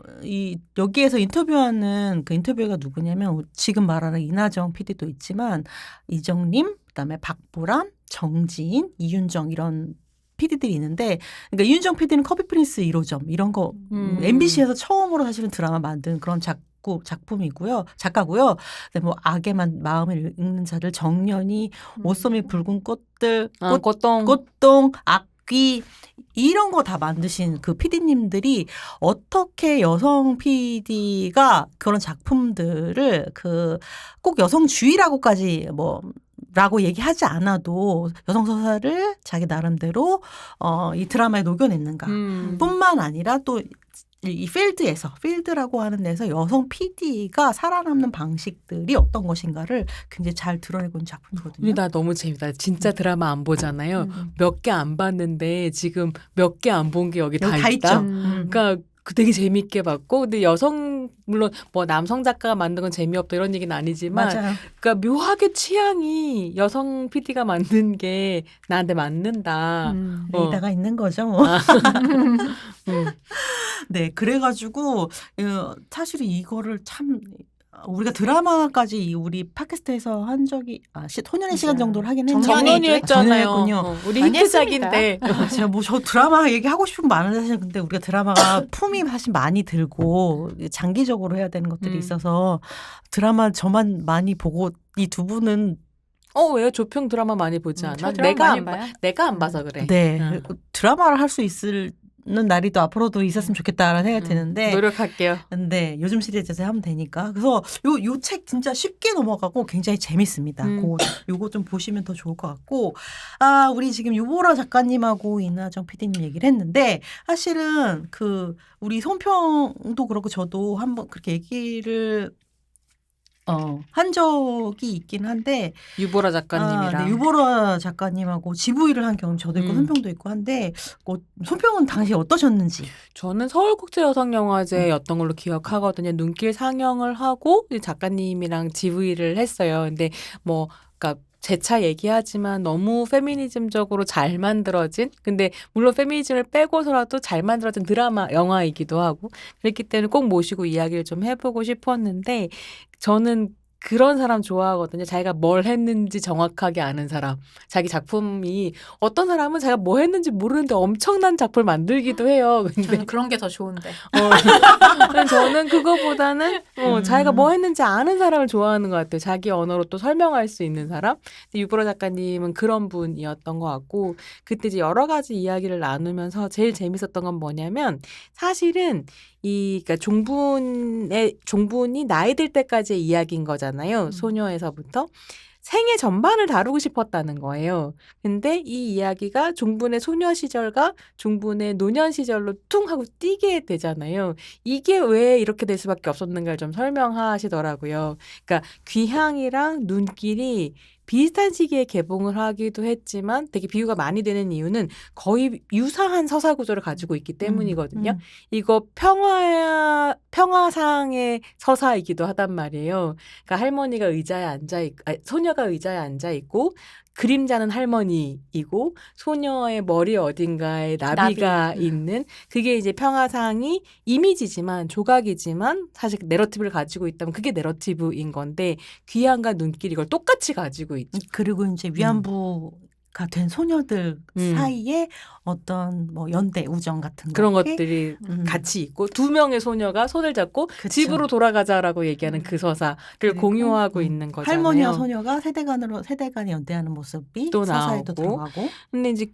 여기에서 인터뷰하는 그 인터뷰가 누구냐면 지금 말하는 이나정 PD도 있지만 이정림, 그다음에 박보람, 정지인, 이윤정 이런 PD들이 있는데, 그러니까 이윤정 PD는 커피 프린스 1호점 이런 거 MBC에서 처음으로 사실은 드라마 만든 그런 작품이고요. 작가고요. 근데 뭐 악에만 마음을 읽는 자들, 정년이, 옷소미 붉은 꽃들, 꽃동, 악귀 이런 거 다 만드신 그 PD님들이 어떻게 여성 PD가 그런 작품들을 꼭 여성주의라고까지 라고 얘기하지 않아도 여성 서사를 자기 나름대로 이 드라마에 녹여냈는가 뿐만 아니라 또 이 필드라고 하는 데서 여성 PD가 살아남는 방식들이 어떤 것인가를 굉장히 잘 드러내고 있는 작품이거든요. 나 너무 재밌다. 진짜 드라마 안 보잖아요. 몇 개 안 봤는데 지금 몇 개 안 본 게 여기 다 있다. 있죠. 그러니까 되게 재밌게 봤고, 근데 물론 뭐 남성 작가가 만든 건 재미없다 이런 얘기는 아니지만, 맞아요. 그러니까 묘하게 취향이 여성 PD가 만든 게 나한테 맞는다. 레이더가 있는 거죠. 네, 그래가지고 사실 이거를 참 우리가 드라마까지 우리 팟캐스트에서 한 적이 소년의 시간 정도를 하긴 했는데 정년이 했잖아요. 정년이었군요. 우리 많이 히트작인데. 제가 저 드라마 얘기하고 싶은 거 많은데 사실 근데 우리가 드라마가 품이 사실 많이 들고 장기적으로 해야 되는 것들이 있어서 드라마 저만 많이 보고 이 두 분은 왜요? 조평 드라마 많이 보지 않아? 내가 안 봐서 그래. 네, 드라마를 할 수 있는 날이 또 앞으로도 있었으면 좋겠다라는 생각이 드는데 노력할게요. 근데 요즘 시리즈에서 하면 되니까 그래서 요 책 진짜 쉽게 넘어가고 굉장히 재밌습니다. 요거 좀 보시면 더 좋을 것 같고 우리 지금 유보라 작가님하고 이나정 PD님 얘기를 했는데 사실은 우리 손평도 그렇고 저도 한번 그렇게 얘기를 한 적이 있긴 한데 유보라 작가님이랑 네, 유보라 작가님하고 GV를 한 경험 저도 있고 손평도 있고 한데 손평은 당시 어떠셨는지? 저는 서울국제여성영화제였던 걸로 기억하거든요. 눈길 상영을 하고 작가님이랑 GV를 했어요. 근데 그러니까 재차 얘기하지만 너무 페미니즘적으로 잘 만들어진, 근데 물론 페미니즘을 빼고서라도 잘 만들어진 드라마, 영화이기도 하고 그랬기 때문에 꼭 모시고 이야기를 좀 해보고 싶었는데 저는 그런 사람 좋아하거든요. 자기가 뭘 했는지 정확하게 아는 사람. 자기 작품이 어떤 사람은 자기가 뭐 했는지 모르는데 엄청난 작품을 만들기도 해요. 근데 저는 그런 게 더 좋은데. 저는 그거보다는 자기가 뭐 했는지 아는 사람을 좋아하는 것 같아요. 자기 언어로 또 설명할 수 있는 사람. 유보라 작가님은 그런 분이었던 것 같고 그때 이제 여러 가지 이야기를 나누면서 제일 재밌었던 건 뭐냐면 사실은 그러니까 종분이 나이 들 때까지의 이야기인 거잖아요. 소녀에서부터. 생애 전반을 다루고 싶었다는 거예요. 근데 이 이야기가 종분의 소녀 시절과 종분의 노년 시절로 퉁 하고 뛰게 되잖아요. 이게 왜 이렇게 될 수밖에 없었는가를 좀 설명하시더라고요. 그러니까 귀향이랑 눈길이 비슷한 시기에 개봉을 하기도 했지만 되게 비유가 많이 되는 이유는 거의 유사한 서사 구조를 가지고 있기 때문이거든요. 이거 평화상의 서사이기도 하단 말이에요. 그러니까 할머니가 소녀가 의자에 앉아 있고 그림자는 할머니이고 소녀의 머리 어딘가에 나비가 있는 그게 이제 평화상이 이미지지만 조각이지만 사실 내러티브를 가지고 있다면 그게 내러티브인 건데 귀향과 눈길 이걸 똑같이 가지고 있죠. 그리고 이제 위안부 된 소녀들 음. 사이에 어떤 뭐 연대 우정 같은 그런 것이 것들이 음. 같이 있고 두 명의 소녀가 손을 잡고 그쵸. 집으로 돌아가자라고 얘기하는 그 서사를 그리고, 공유하고 있는 거잖아요. 할머니와 소녀가 세대간이 연대하는 모습이 또 서사에도 나오고. 들어가고. 근데 이제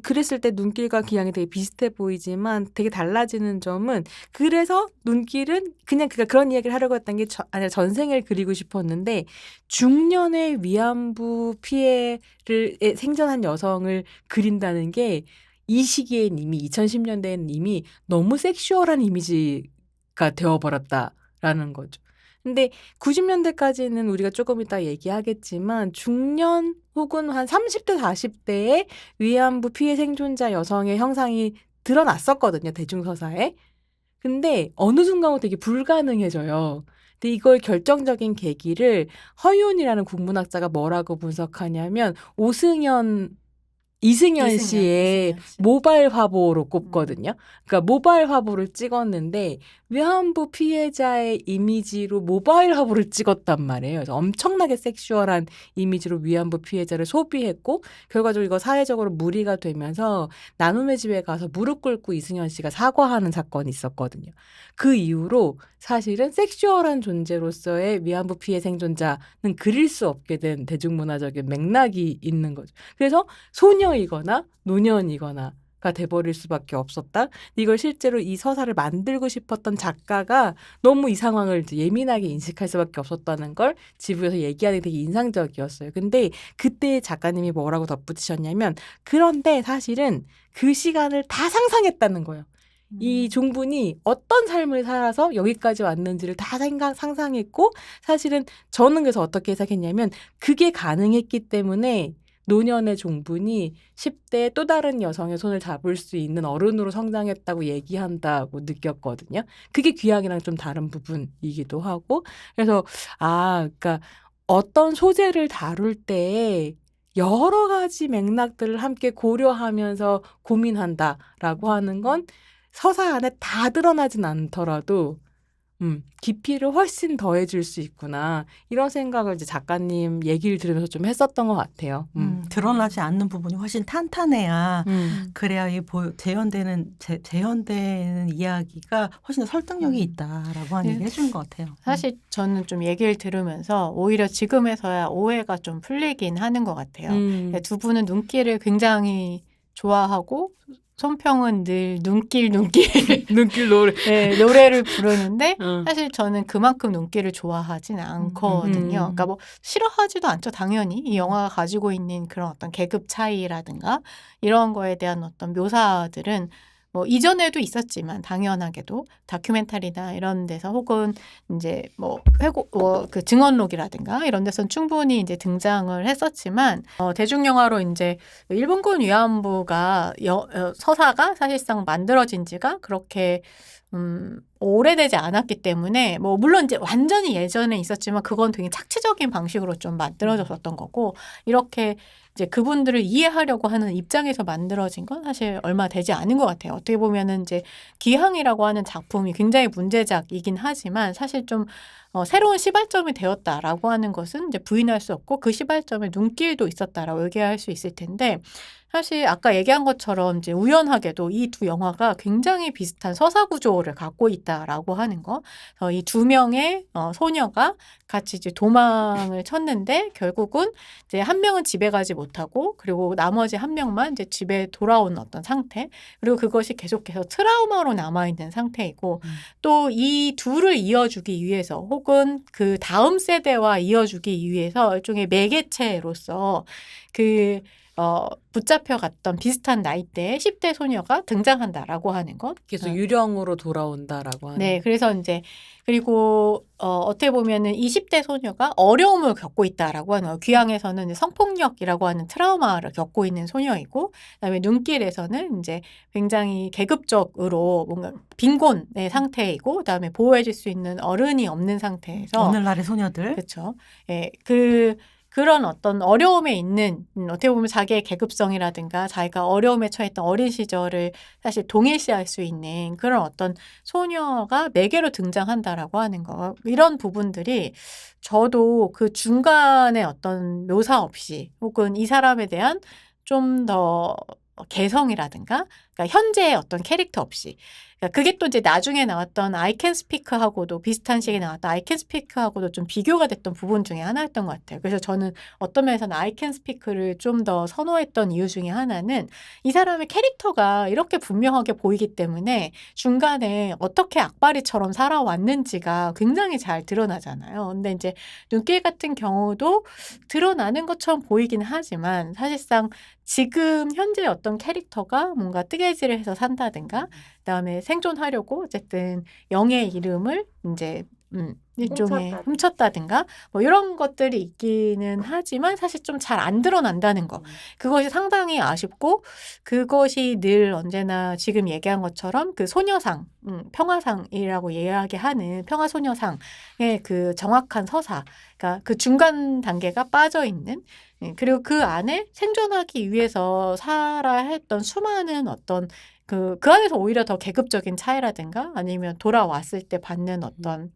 그랬을 때 눈길과 기양이 되게 비슷해 보이지만 되게 달라지는 점은 그래서 눈길은 그냥 그런 이야기를 하려고 했던 게 아니라 전생을 그리고 싶었는데 중년의 위안부 피해를 생존한 여성을 그린다는 게 이 시기엔 이미 2010년대에는 이미 너무 섹슈얼한 이미지가 되어버렸다라는 거죠. 근데 90년대까지는 우리가 조금 이따 얘기하겠지만 중년 혹은 한 30대, 40대의 위안부 피해 생존자 여성의 형상이 드러났었거든요. 대중서사에. 근데 어느 순간부터 이게 불가능해져요. 근데 이걸 결정적인 계기를 허윤이라는 국문학자가 뭐라고 분석하냐면 이승연 씨의 이승연 씨. 모바일 화보로 꼽거든요. 그러니까 모바일 화보를 찍었는데 위안부 피해자의 이미지로 모바일 화보를 찍었단 말이에요. 그래서 엄청나게 섹슈얼한 이미지로 위안부 피해자를 소비했고 결과적으로 이거 사회적으로 무리가 되면서 나눔의 집에 가서 무릎 꿇고 이승연 씨가 사과하는 사건이 있었거든요. 그 이후로 사실은 섹슈얼한 존재로서의 위안부 피해 생존자는 그릴 수 없게 된 대중문화적인 맥락이 있는 거죠. 그래서 소녀이거나 노년이거나가 돼버릴 수밖에 없었다. 이걸 실제로 이 서사를 만들고 싶었던 작가가 너무 이 상황을 이제 예민하게 인식할 수밖에 없었다는 걸 지부에서 얘기하는 게 되게 인상적이었어요. 근데 그때 작가님이 뭐라고 덧붙이셨냐면 그런데 사실은 그 시간을 다 상상했다는 거예요. 이 종분이 어떤 삶을 살아서 여기까지 왔는지를 다 상상했고 사실은 저는 그래서 어떻게 해석했냐면 그게 가능했기 때문에 노년의 종분이 10대 또 다른 여성의 손을 잡을 수 있는 어른으로 성장했다고 얘기한다고 느꼈거든요. 그게 귀향이랑 좀 다른 부분이기도 하고 그래서 그러니까 어떤 소재를 다룰 때 여러 가지 맥락들을 함께 고려하면서 고민한다라고 하는 건 서사 안에 다 드러나진 않더라도 깊이를 훨씬 더해줄 수 있구나 이런 생각을 이제 작가님 얘기를 들으면서 좀 했었던 것 같아요. 드러나지 않는 부분이 훨씬 탄탄해야 그래야 이 재현되는 이야기가 훨씬 더 설득력이 있다라고 하는 얘기를 해주는 것 같아요. 사실 저는 좀 얘기를 들으면서 오히려 지금에서야 오해가 좀 풀리긴 하는 것 같아요. 두 분은 눈길을 굉장히 좋아하고 손평은 늘 눈길 노래. 네, 노래를 부르는데 사실 저는 그만큼 눈길을 좋아하진 않거든요. 그러니까 뭐 싫어하지도 않죠. 당연히 이 영화가 가지고 있는 그런 어떤 계급 차이라든가 이런 거에 대한 어떤 묘사들은 뭐 이전에도 있었지만 당연하게도 다큐멘터리나 이런 데서 혹은 이제 뭐 그 증언록이라든가 이런 데서는 충분히 이제 등장을 했었지만 대중 영화로 이제 일본군 위안부가 서사가 사실상 만들어진 지가 그렇게 오래되지 않았기 때문에 뭐 물론 이제 완전히 예전에 있었지만 그건 되게 착취적인 방식으로 좀 만들어졌었던 거고 이렇게 이제 그분들을 이해하려고 하는 입장에서 만들어진 건 사실 얼마 되지 않은 것 같아요. 어떻게 보면은 이제 기항이라고 하는 작품이 굉장히 문제작이긴 하지만 사실 좀 새로운 시발점이 되었다라고 하는 것은 이제 부인할 수 없고 그 시발점에 눈길도 있었다라고 얘기할 수 있을 텐데 사실 아까 얘기한 것처럼 이제 우연하게도 이 두 영화가 굉장히 비슷한 서사 구조를 갖고 있다라고 하는 거. 이 두 명의 소녀가 같이 이제 도망을 쳤는데 결국은 이제 한 명은 집에 가지 못하고 그리고 나머지 한 명만 이제 집에 돌아온 어떤 상태. 그리고 그것이 계속해서 트라우마로 남아 있는 상태이고 또 이 둘을 이어주기 위해서 혹은 그 다음 세대와 이어주기 위해서 일종의 매개체로서 붙잡혀갔던 비슷한 나이대의 10대 소녀가 등장한다라고 하는 것. 계속 유령으로 돌아온다라고 하는. 네, 그래서 이제 그리고 어떻게 보면은 이 10대 소녀가 어려움을 겪고 있다라고 하는 거예요. 귀향에서는 성폭력이라고 하는 트라우마를 겪고 있는 소녀이고, 그다음에 눈길에서는 이제 굉장히 계급적으로 뭔가 빈곤의 상태이고, 그다음에 보호해줄 수 있는 어른이 없는 상태에서 오늘날의 소녀들. 그렇죠. 예, 그런 어떤 어려움에 있는 어떻게 보면 자기의 계급성이라든가 자기가 어려움에 처했던 어린 시절을 사실 동일시할 수 있는 그런 어떤 소녀가 매개로 등장한다라고 하는 거 이런 부분들이 저도 그 중간에 어떤 묘사 없이 혹은 이 사람에 대한 좀 더 개성이라든가 그러니까 현재의 어떤 캐릭터 없이 그러니까 그게 또 이제 나중에 나왔던 I Can Speak하고도 비슷한 시기에 나왔던 I Can Speak하고도 좀 비교가 됐던 부분 중에 하나였던 것 같아요. 그래서 저는 어떤 면에서는 I Can Speak를 좀 더 선호했던 이유 중에 하나는 이 사람의 캐릭터가 이렇게 분명하게 보이기 때문에 중간에 어떻게 악바리처럼 살아왔는지가 굉장히 잘 드러나잖아요. 근데 이제 눈길 같은 경우도 드러나는 것처럼 보이긴 하지만 사실상 지금 현재 어떤 캐릭터가 뭔가 뜨개질을 해서 산다든가 그다음에 생존하려고 어쨌든 영의 이름을 이제 일종의 훔쳤다든가 뭐 이런 것들이 있기는 하지만 사실 좀 잘 안 드러난다는 거 그것이 상당히 아쉽고 그것이 늘 언제나 지금 얘기한 것처럼 그 소녀상 평화상이라고 이야기하는 평화소녀상의 그 정확한 서사 그러니까 그 중간 단계가 빠져 있는 그리고 그 안에 생존하기 위해서 살아야 했던 수많은 어떤 그 안에서 오히려 더 계급적인 차이라든가 아니면 돌아왔을 때 받는 어떤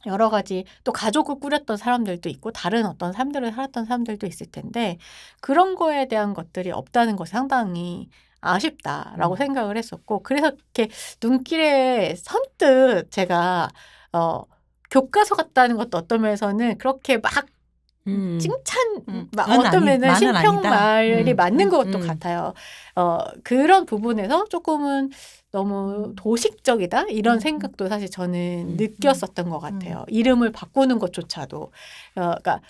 여러 가지 또 가족을 꾸렸던 사람들도 있고 다른 어떤 삶들을 살았던 사람들도 있을 텐데 그런 거에 대한 것들이 없다는 것이 상당히 아쉽다라고 생각을 했었고 그래서 이렇게 눈길에 선뜻 제가 교과서 같다는 것도 어떤 면에서는 그렇게 막 칭찬 막 어떤 면은 신평 말이 맞는 것도 같아요. 그런 부분에서 조금은 너무 도식적이다 이런 생각도 사실 저는 느꼈었던 것 같아요. 이름을 바꾸는 것조차도 그러니까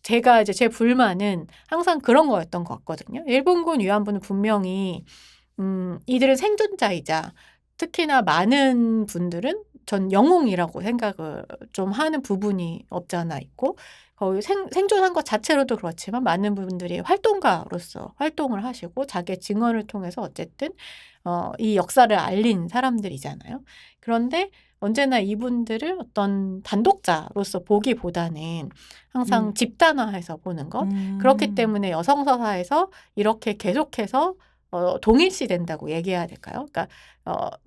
제가 이제 제 불만은 항상 그런 거였던 것 같거든요. 일본군 위안부는 분명히 이들은 생존자이자 특히나 많은 분들은 전 영웅이라고 생각을 좀 하는 부분이 없지 않아 있고 거의 생존한 것 자체로도 그렇지만 많은 분들이 활동가로서 활동을 하시고 자기의 증언을 통해서 어쨌든 이 역사를 알린 사람들이잖아요. 그런데 언제나 이분들을 어떤 단독자로서 보기보다는 항상 집단화해서 보는 것. 그렇기 때문에 여성 서사에서 이렇게 계속해서 동일시 된다고 얘기해야 될까요? 그러니까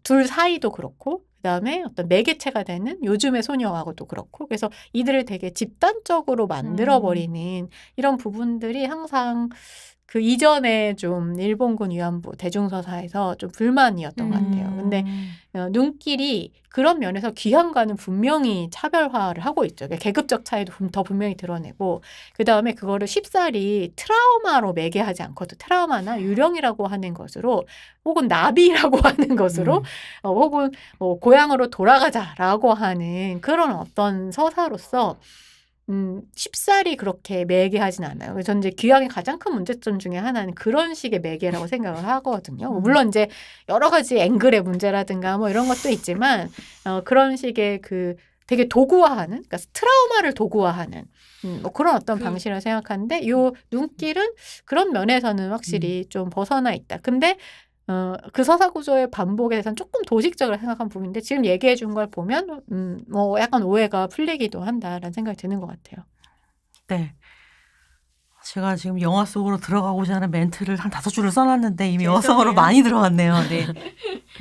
둘 사이도 그렇고 그다음에 어떤 매개체가 되는 요즘의 소녀하고도 그렇고 그래서 이들을 되게 집단적으로 만들어버리는 이런 부분들이 항상 그 이전에 좀 일본군 위안부 대중서사에서 좀 불만이었던 것 같아요. 근데 눈길이 그런 면에서 귀향과는 분명히 차별화를 하고 있죠. 그러니까 계급적 차이도 더 분명히 드러내고 그다음에 그거를 쉽사리 트라우마로 매개하지 않고도 트라우마나 유령이라고 하는 것으로 혹은 나비라고 하는 것으로 혹은 고향으로 돌아가자라고 하는 그런 어떤 서사로서 쉽사리 그렇게 매개하진 않아요. 그래서 저는 이제 귀향의 가장 큰 문제점 중에 하나는 그런 식의 매개라고 생각을 하거든요. 물론 이제 여러 가지 앵글의 문제라든가 뭐 이런 것도 있지만 그런 식의 그 되게 도구화하는, 그러니까 트라우마를 도구화하는 뭐 그런 어떤 방식이라고 생각하는데 요 눈길은 그런 면에서는 확실히 좀 벗어나 있다. 근데 그 서사 구조의 반복에 대해서는 조금 도식적으로 생각한 부분인데 지금 얘기해 준 걸 보면 뭐 약간 오해가 풀리기도 한다라는 생각이 드는 것 같아요. 네. 제가 지금 영화 속으로 들어가고자 하는 멘트를 한 5줄을 써놨는데 이미 여성어로 많이 들어갔네요. 네.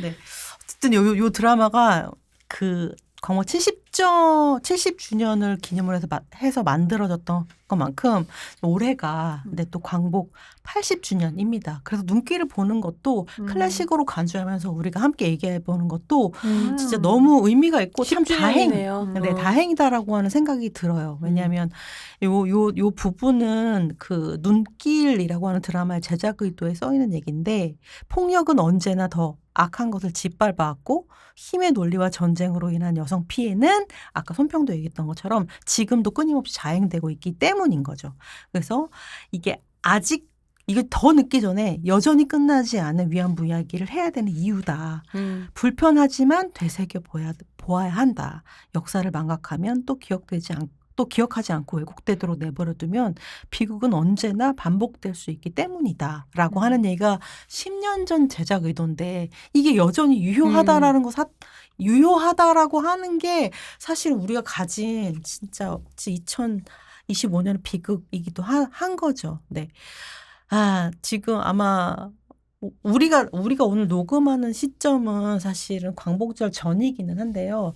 네. 어쨌든 요 드라마가 그 광복 70주년을 기념을 해서 만들어졌던 것만큼 올해가 근데 또 광복 80주년입니다. 그래서 눈길을 보는 것도 클래식으로 간주하면서 우리가 함께 얘기해 보는 것도 진짜 너무 의미가 있고 참 다행이다라고 하는 생각이 들어요. 왜냐하면 요 부분은 그 눈길이라고 하는 드라마의 제작 의도에 써 있는 얘기인데 폭력은 언제나 더 악한 것을 짓밟아왔고 힘의 논리와 전쟁으로 인한 여성 피해는 아까 손평도 얘기했던 것처럼 지금도 끊임없이 자행되고 있기 때문인 거죠. 그래서 이게 아직 이게 더 늦기 전에 여전히 끝나지 않은 위안부 이야기를 해야 되는 이유다. 불편하지만 되새겨 보아야 한다. 역사를 망각하면 또 기억하지 않고 왜곡되도록 내버려두면 비극은 언제나 반복될 수 있기 때문이다라고 하는 얘기가 10년 전 제작 의도인데 이게 여전히 유효하다라고 하는 게 사실 우리가 가진 진짜 2025년의 비극이기도 한 거죠. 네. 지금 아마 우리가 오늘 녹음하는 시점은 사실은 광복절 전이기는 한데요.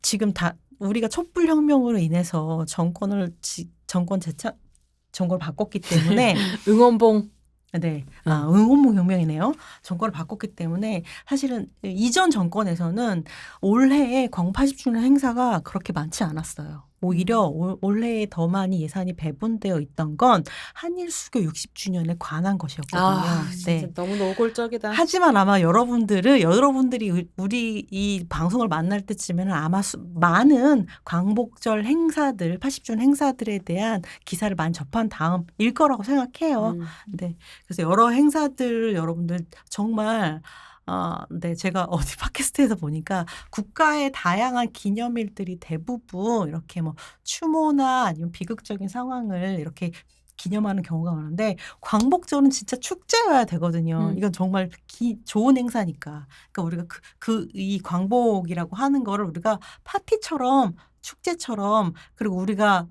지금 우리가 촛불 혁명으로 인해서 정권 정권을 바꿨기 때문에 응원봉. 네, 응원봉 혁명이네요. 정권을 바꿨기 때문에 사실은 이전 정권에서는 올해에 광복 80주년 행사가 그렇게 많지 않았어요. 오히려 올해에 더 많이 예산이 배분되어 있던 건 한일 수교 60주년에 관한 것이었거든요. 진짜 너무 노골적이다. 하지만 아마 여러분들이 우리 이 방송을 만날 때쯤에는 아마 많은 광복절 행사들, 80주년 행사들에 대한 기사를 많이 접한 다음일 거라고 생각해요. 네. 그래서 여러 행사들 여러분들 정말 네, 제가 어디 팟캐스트에서 보니까 국가의 다양한 기념일들이 대부분 이렇게 뭐 추모나 아니면 비극적인 상황을 이렇게 기념하는 경우가 많은데 광복절은 진짜 축제여야 되거든요. 이건 정말 좋은 행사니까. 그러니까 우리가 이 광복이라고 하는 거를 우리가 파티처럼 축제처럼 그리고 우리가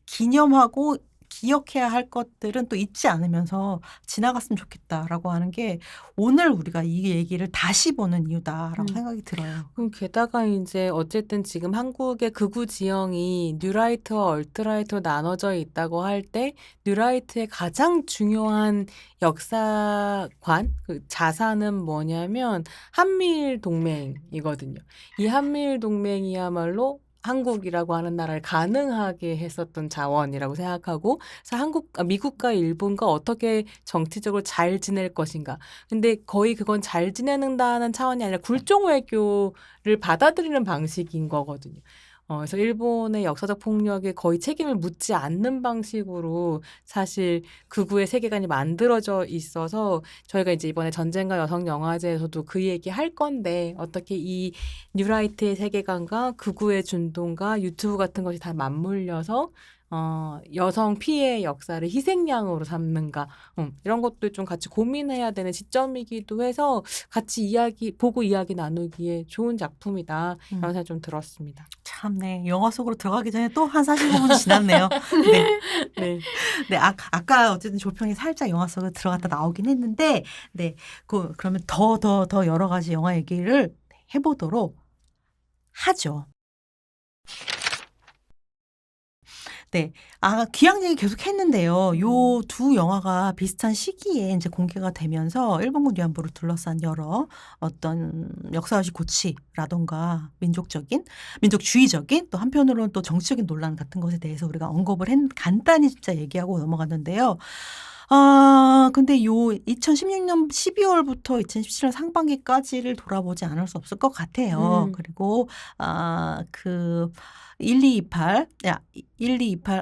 기념하고 기억해야 할 것들은 또 잊지 않으면서 지나갔으면 좋겠다라고 하는 게 오늘 우리가 이 얘기를 다시 보는 이유다라고 생각이 들어요. 그럼 게다가 이제 어쨌든 지금 한국의 극우 지형이 뉴라이트와 얼트라이트로 나눠져 있다고 할 때 뉴라이트의 가장 중요한 역사관, 그 자산은 뭐냐면 한미일 동맹이거든요. 이 한미일 동맹이야말로 한국이라고 하는 나라를 가능하게 했었던 자원이라고 생각하고, 그래서 미국과 일본과 어떻게 정치적으로 잘 지낼 것인가. 근데 거의 그건 잘 지내는다는 차원이 아니라 굴종 외교를 받아들이는 방식인 거거든요. 그래서 일본의 역사적 폭력에 거의 책임을 묻지 않는 방식으로 사실 극우의 세계관이 만들어져 있어서 저희가 이제 이번에 전쟁과 여성 영화제에서도 그 얘기 할 건데 어떻게 이 뉴라이트의 세계관과 극우의 준동과 유튜브 같은 것이 다 맞물려서 여성 피해 역사를 희생양으로 삼는가 이런 것도 좀 같이 고민해야 되는 시점이기도 해서 같이 보고 이야기 나누기에 좋은 작품이다 이런 생각이 좀 들었습니다. 참네. 영화 속으로 들어가기 전에 또 한 45분 지났네요. 네. 네. 네. 아까 어쨌든 조평이 살짝 영화 속으로 들어갔다 나오긴 했는데 네. 그러면 더 여러 가지 영화 얘기를 해보도록 하죠. 네. 귀향 얘기 계속 했는데요. 요 두 영화가 비슷한 시기에 이제 공개가 되면서 일본군 위안부를 둘러싼 여러 어떤 역사의식 고치라던가 민족주의적인 또 한편으로는 또 정치적인 논란 같은 것에 대해서 우리가 언급을 간단히 진짜 얘기하고 넘어갔는데요. 근데 요 2016년 12월부터 2017년 상반기까지를 돌아보지 않을 수 없을 것 같아요. 그리고 1228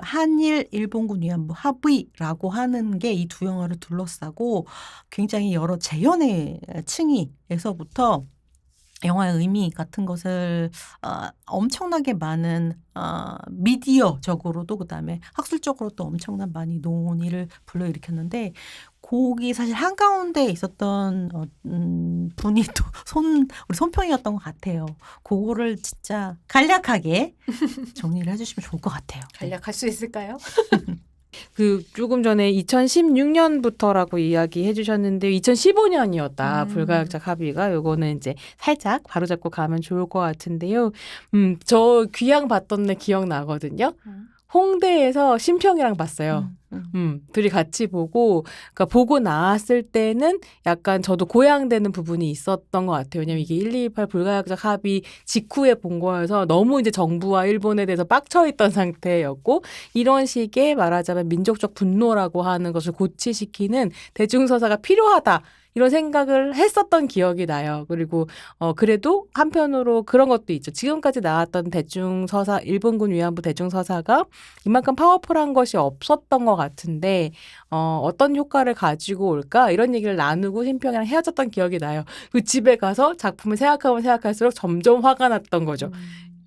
한일 일본군 위안부 합의라고 하는 게 이 두 영화를 둘러싸고 굉장히 여러 재현의 층위에서부터 영화의 의미 같은 것을 엄청나게 많은 미디어적으로도 그다음에 학술적으로도 엄청난 많이 논의를 불러일으켰는데 거기 사실 한가운데 있었던 분이 또 우리 손평이었던 것 같아요. 그거를 진짜 간략하게 정리를 해주시면 좋을 것 같아요. 간략할 수 있을까요? 조금 전에 2016년부터라고 이야기해 주셨는데 2015년이었다. 불가역적 합의가. 요거는 이제 살짝 바로잡고 가면 좋을 것 같은데요. 저 귀향 봤던 데 기억나거든요. 홍대에서 심평이랑 봤어요. 둘이 같이 그러니까 보고 나왔을 때는 약간 저도 고양되는 부분이 있었던 것 같아요. 왜냐면 이게 1228 불가역적 합의 직후에 본 거여서 너무 이제 정부와 일본에 대해서 빡쳐있던 상태였고, 이런 식의 말하자면 민족적 분노라고 하는 것을 고취시키는 대중서사가 필요하다. 이런 생각을 했었던 기억이 나요. 그리고 그래도 한편으로 그런 것도 있죠. 지금까지 나왔던 대중서사, 일본군 위안부 대중서사가 이만큼 파워풀한 것이 없었던 것 같은데 어떤 효과를 가지고 올까? 이런 얘기를 나누고 심평이랑 헤어졌던 기억이 나요. 그 집에 가서 작품을 생각하면 생각할수록 점점 화가 났던 거죠.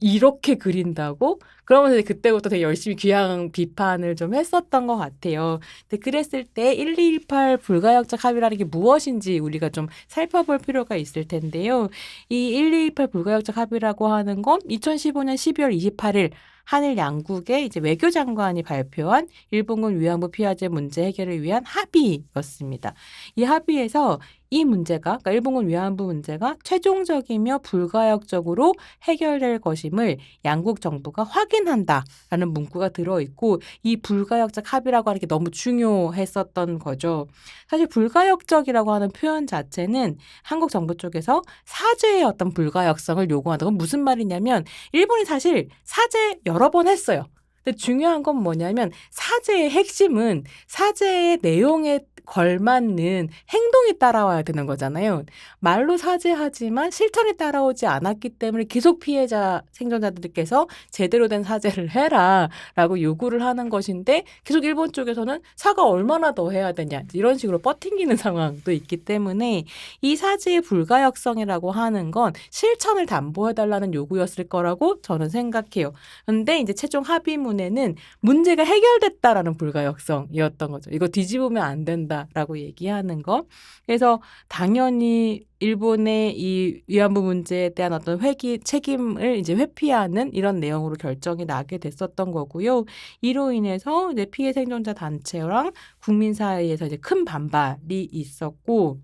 이렇게 그린다고? 그러면서 이제 그때부터 되게 열심히 귀향 비판을 좀 했었던 것 같아요. 근데 그랬을 때 1228 불가역적 합의라는 게 무엇인지 우리가 좀 살펴볼 필요가 있을 텐데요. 이 1228 불가역적 합의라고 하는 건 2015년 12월 28일 한일 양국의 이제 외교장관이 발표한 일본군 위안부 피해자 문제 해결을 위한 합의였습니다. 이 합의에서 이 문제가, 그러니까 일본군 위안부 문제가 최종적이며 불가역적으로 해결될 것임을 양국 정부가 확인 확인한다라는 문구가 들어있고 이 불가역적 합의라고 하는 게 너무 중요했었던 거죠. 사실 불가역적이라고 하는 표현 자체는 한국 정부 쪽에서 사죄의 어떤 불가역성을 요구한다. 그건 무슨 말이냐면 일본이 사실 사죄 여러 번 했어요. 근데 중요한 건 뭐냐면 사죄의 핵심은 사죄의 내용에 걸맞는 행동이 따라와야 되는 거잖아요. 말로 사죄하지만 실천이 따라오지 않았기 때문에 계속 피해자 생존자들께서 제대로 된 사죄를 해라라고 요구를 하는 것인데 계속 일본 쪽에서는 사과 얼마나 더 해야 되냐 이런 식으로 버팅기는 상황도 있기 때문에 이 사죄의 불가역성이라고 하는 건 실천을 담보해달라는 요구였을 거라고 저는 생각해요. 근데 이제 최종 합의문에는 문제가 해결됐다라는 불가역성이었던 거죠. 이거 뒤집으면 안 된다라고 얘기하는 거. 그래서 당연히 일본의 이 위안부 문제에 대한 어떤 책임을 이제 회피하는 이런 내용으로 결정이 나게 됐었던 거고요. 이로 인해서 이제 피해 생존자 단체랑 국민 사이에서 이제 큰 반발이 있었고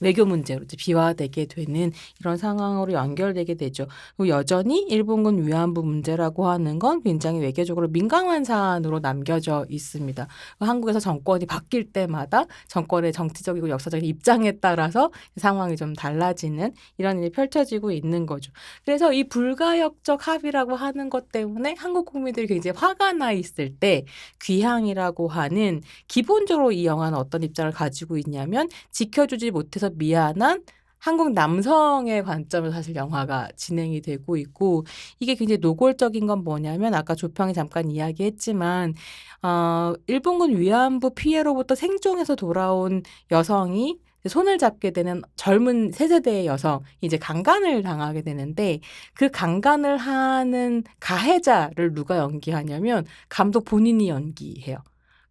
외교 문제로 이제 비화되게 되는 이런 상황으로 연결되게 되죠. 그리고 여전히 일본군 위안부 문제라고 하는 건 굉장히 외교적으로 민감한 사안으로 남겨져 있습니다. 한국에서 정권이 바뀔 때마다 정권의 정치적이고 역사적인 입장에 따라서 상황이 좀 달라지는 이런 일이 펼쳐지고 있는 거죠. 그래서 이 불가역적 합의라고 하는 것 때문에 한국 국민들이 굉장히 화가 나 있을 때 귀향이라고 하는 기본적으로 이 영화는 어떤 입장을 가지고 있냐면 지켜주지 못해서 미안한 한국 남성의 관점에서 사실 영화가 진행이 되고 있고 이게 굉장히 노골적인 건 뭐냐면 아까 조평이 잠깐 이야기했지만 일본군 위안부 피해로부터 생존해서 돌아온 여성이 손을 잡게 되는 젊은 세세대의 여성이 이제 강간을 당하게 되는데 그 강간을 하는 가해자를 누가 연기하냐면 감독 본인이 연기해요.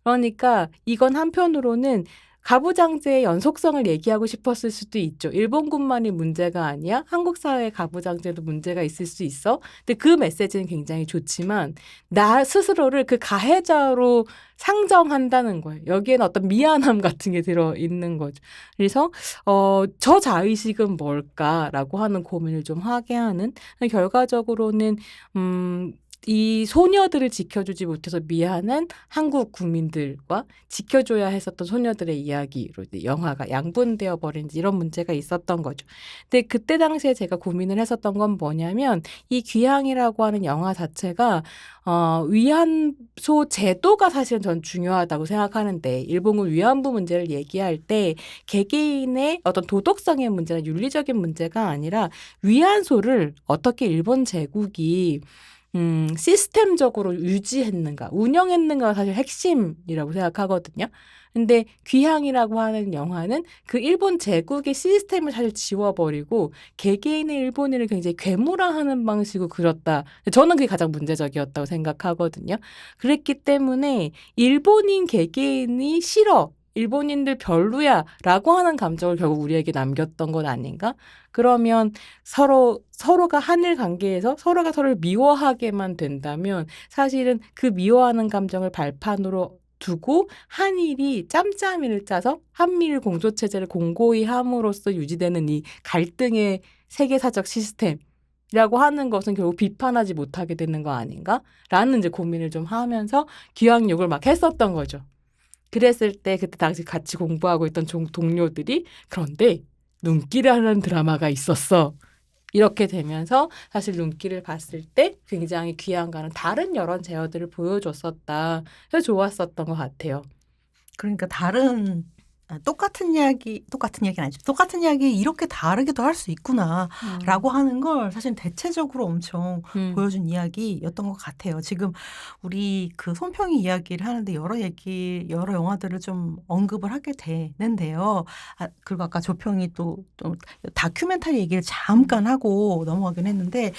그러니까 이건 한편으로는 가부장제의 연속성을 얘기하고 싶었을 수도 있죠. 일본군만이 문제가 아니야. 한국 사회의 가부장제도 문제가 있을 수 있어. 근데 그 메시지는 굉장히 좋지만 나 스스로를 그 가해자로 상정한다는 거예요. 여기에는 어떤 미안함 같은 게 들어있는 거죠. 그래서 저 자의식은 뭘까라고 하는 고민을 좀 하게 하는 결과적으로는 이 소녀들을 지켜주지 못해서 미안한 한국 국민들과 지켜줘야 했었던 소녀들의 이야기로 영화가 양분되어 버린 이런 문제가 있었던 거죠. 근데 그때 당시에 제가 고민을 했었던 건 뭐냐면 이 귀향이라고 하는 영화 자체가 위안소 제도가 사실은 전 중요하다고 생각하는데 일본군 위안부 문제를 얘기할 때 개개인의 어떤 도덕성의 문제나 윤리적인 문제가 아니라 위안소를 어떻게 일본 제국이 시스템적으로 유지했는가, 운영했는가가 사실 핵심이라고 생각하거든요. 근데 귀향이라고 하는 영화는 그 일본 제국의 시스템을 사실 지워버리고 개개인의 일본인을 굉장히 괴물화하는 방식으로 그렸다. 저는 그게 가장 문제적이었다고 생각하거든요. 그랬기 때문에 일본인 개개인이 싫어. 일본인들 별로야 라고 하는 감정을 결국 우리에게 남겼던 건 아닌가? 그러면 서로가 한일 관계에서 서로가 서로를 미워하게만 된다면 사실은 그 미워하는 감정을 발판으로 두고 한일이 짬짬이를 짜서 한미일 공조체제를 공고히 함으로써 유지되는 이 갈등의 세계사적 시스템이라고 하는 것은 결국 비판하지 못하게 되는 거 아닌가? 라는 이제 고민을 좀 하면서 귀향욕을 막 했었던 거죠. 그랬을 때 그때 당시 같이 공부하고 있던 동료들이 그런데 눈길이라는 드라마가 있었어. 이렇게 되면서 사실 눈길을 봤을 때 굉장히 귀향과는 다른 여러 제어들을 보여줬었다. 그래서 좋았었던 것 같아요. 그러니까 똑같은 이야기는 아니죠. 똑같은 이야기 이렇게 다르게도 할 수 있구나라고 하는 걸 사실 대체적으로 엄청 보여준 이야기였던 것 같아요. 지금 우리 그 손평이 이야기를 하는데 여러 영화들을 좀 언급을 하게 되는데요. 그리고 아까 조평이 또 다큐멘터리 얘기를 잠깐 하고 넘어가긴 했는데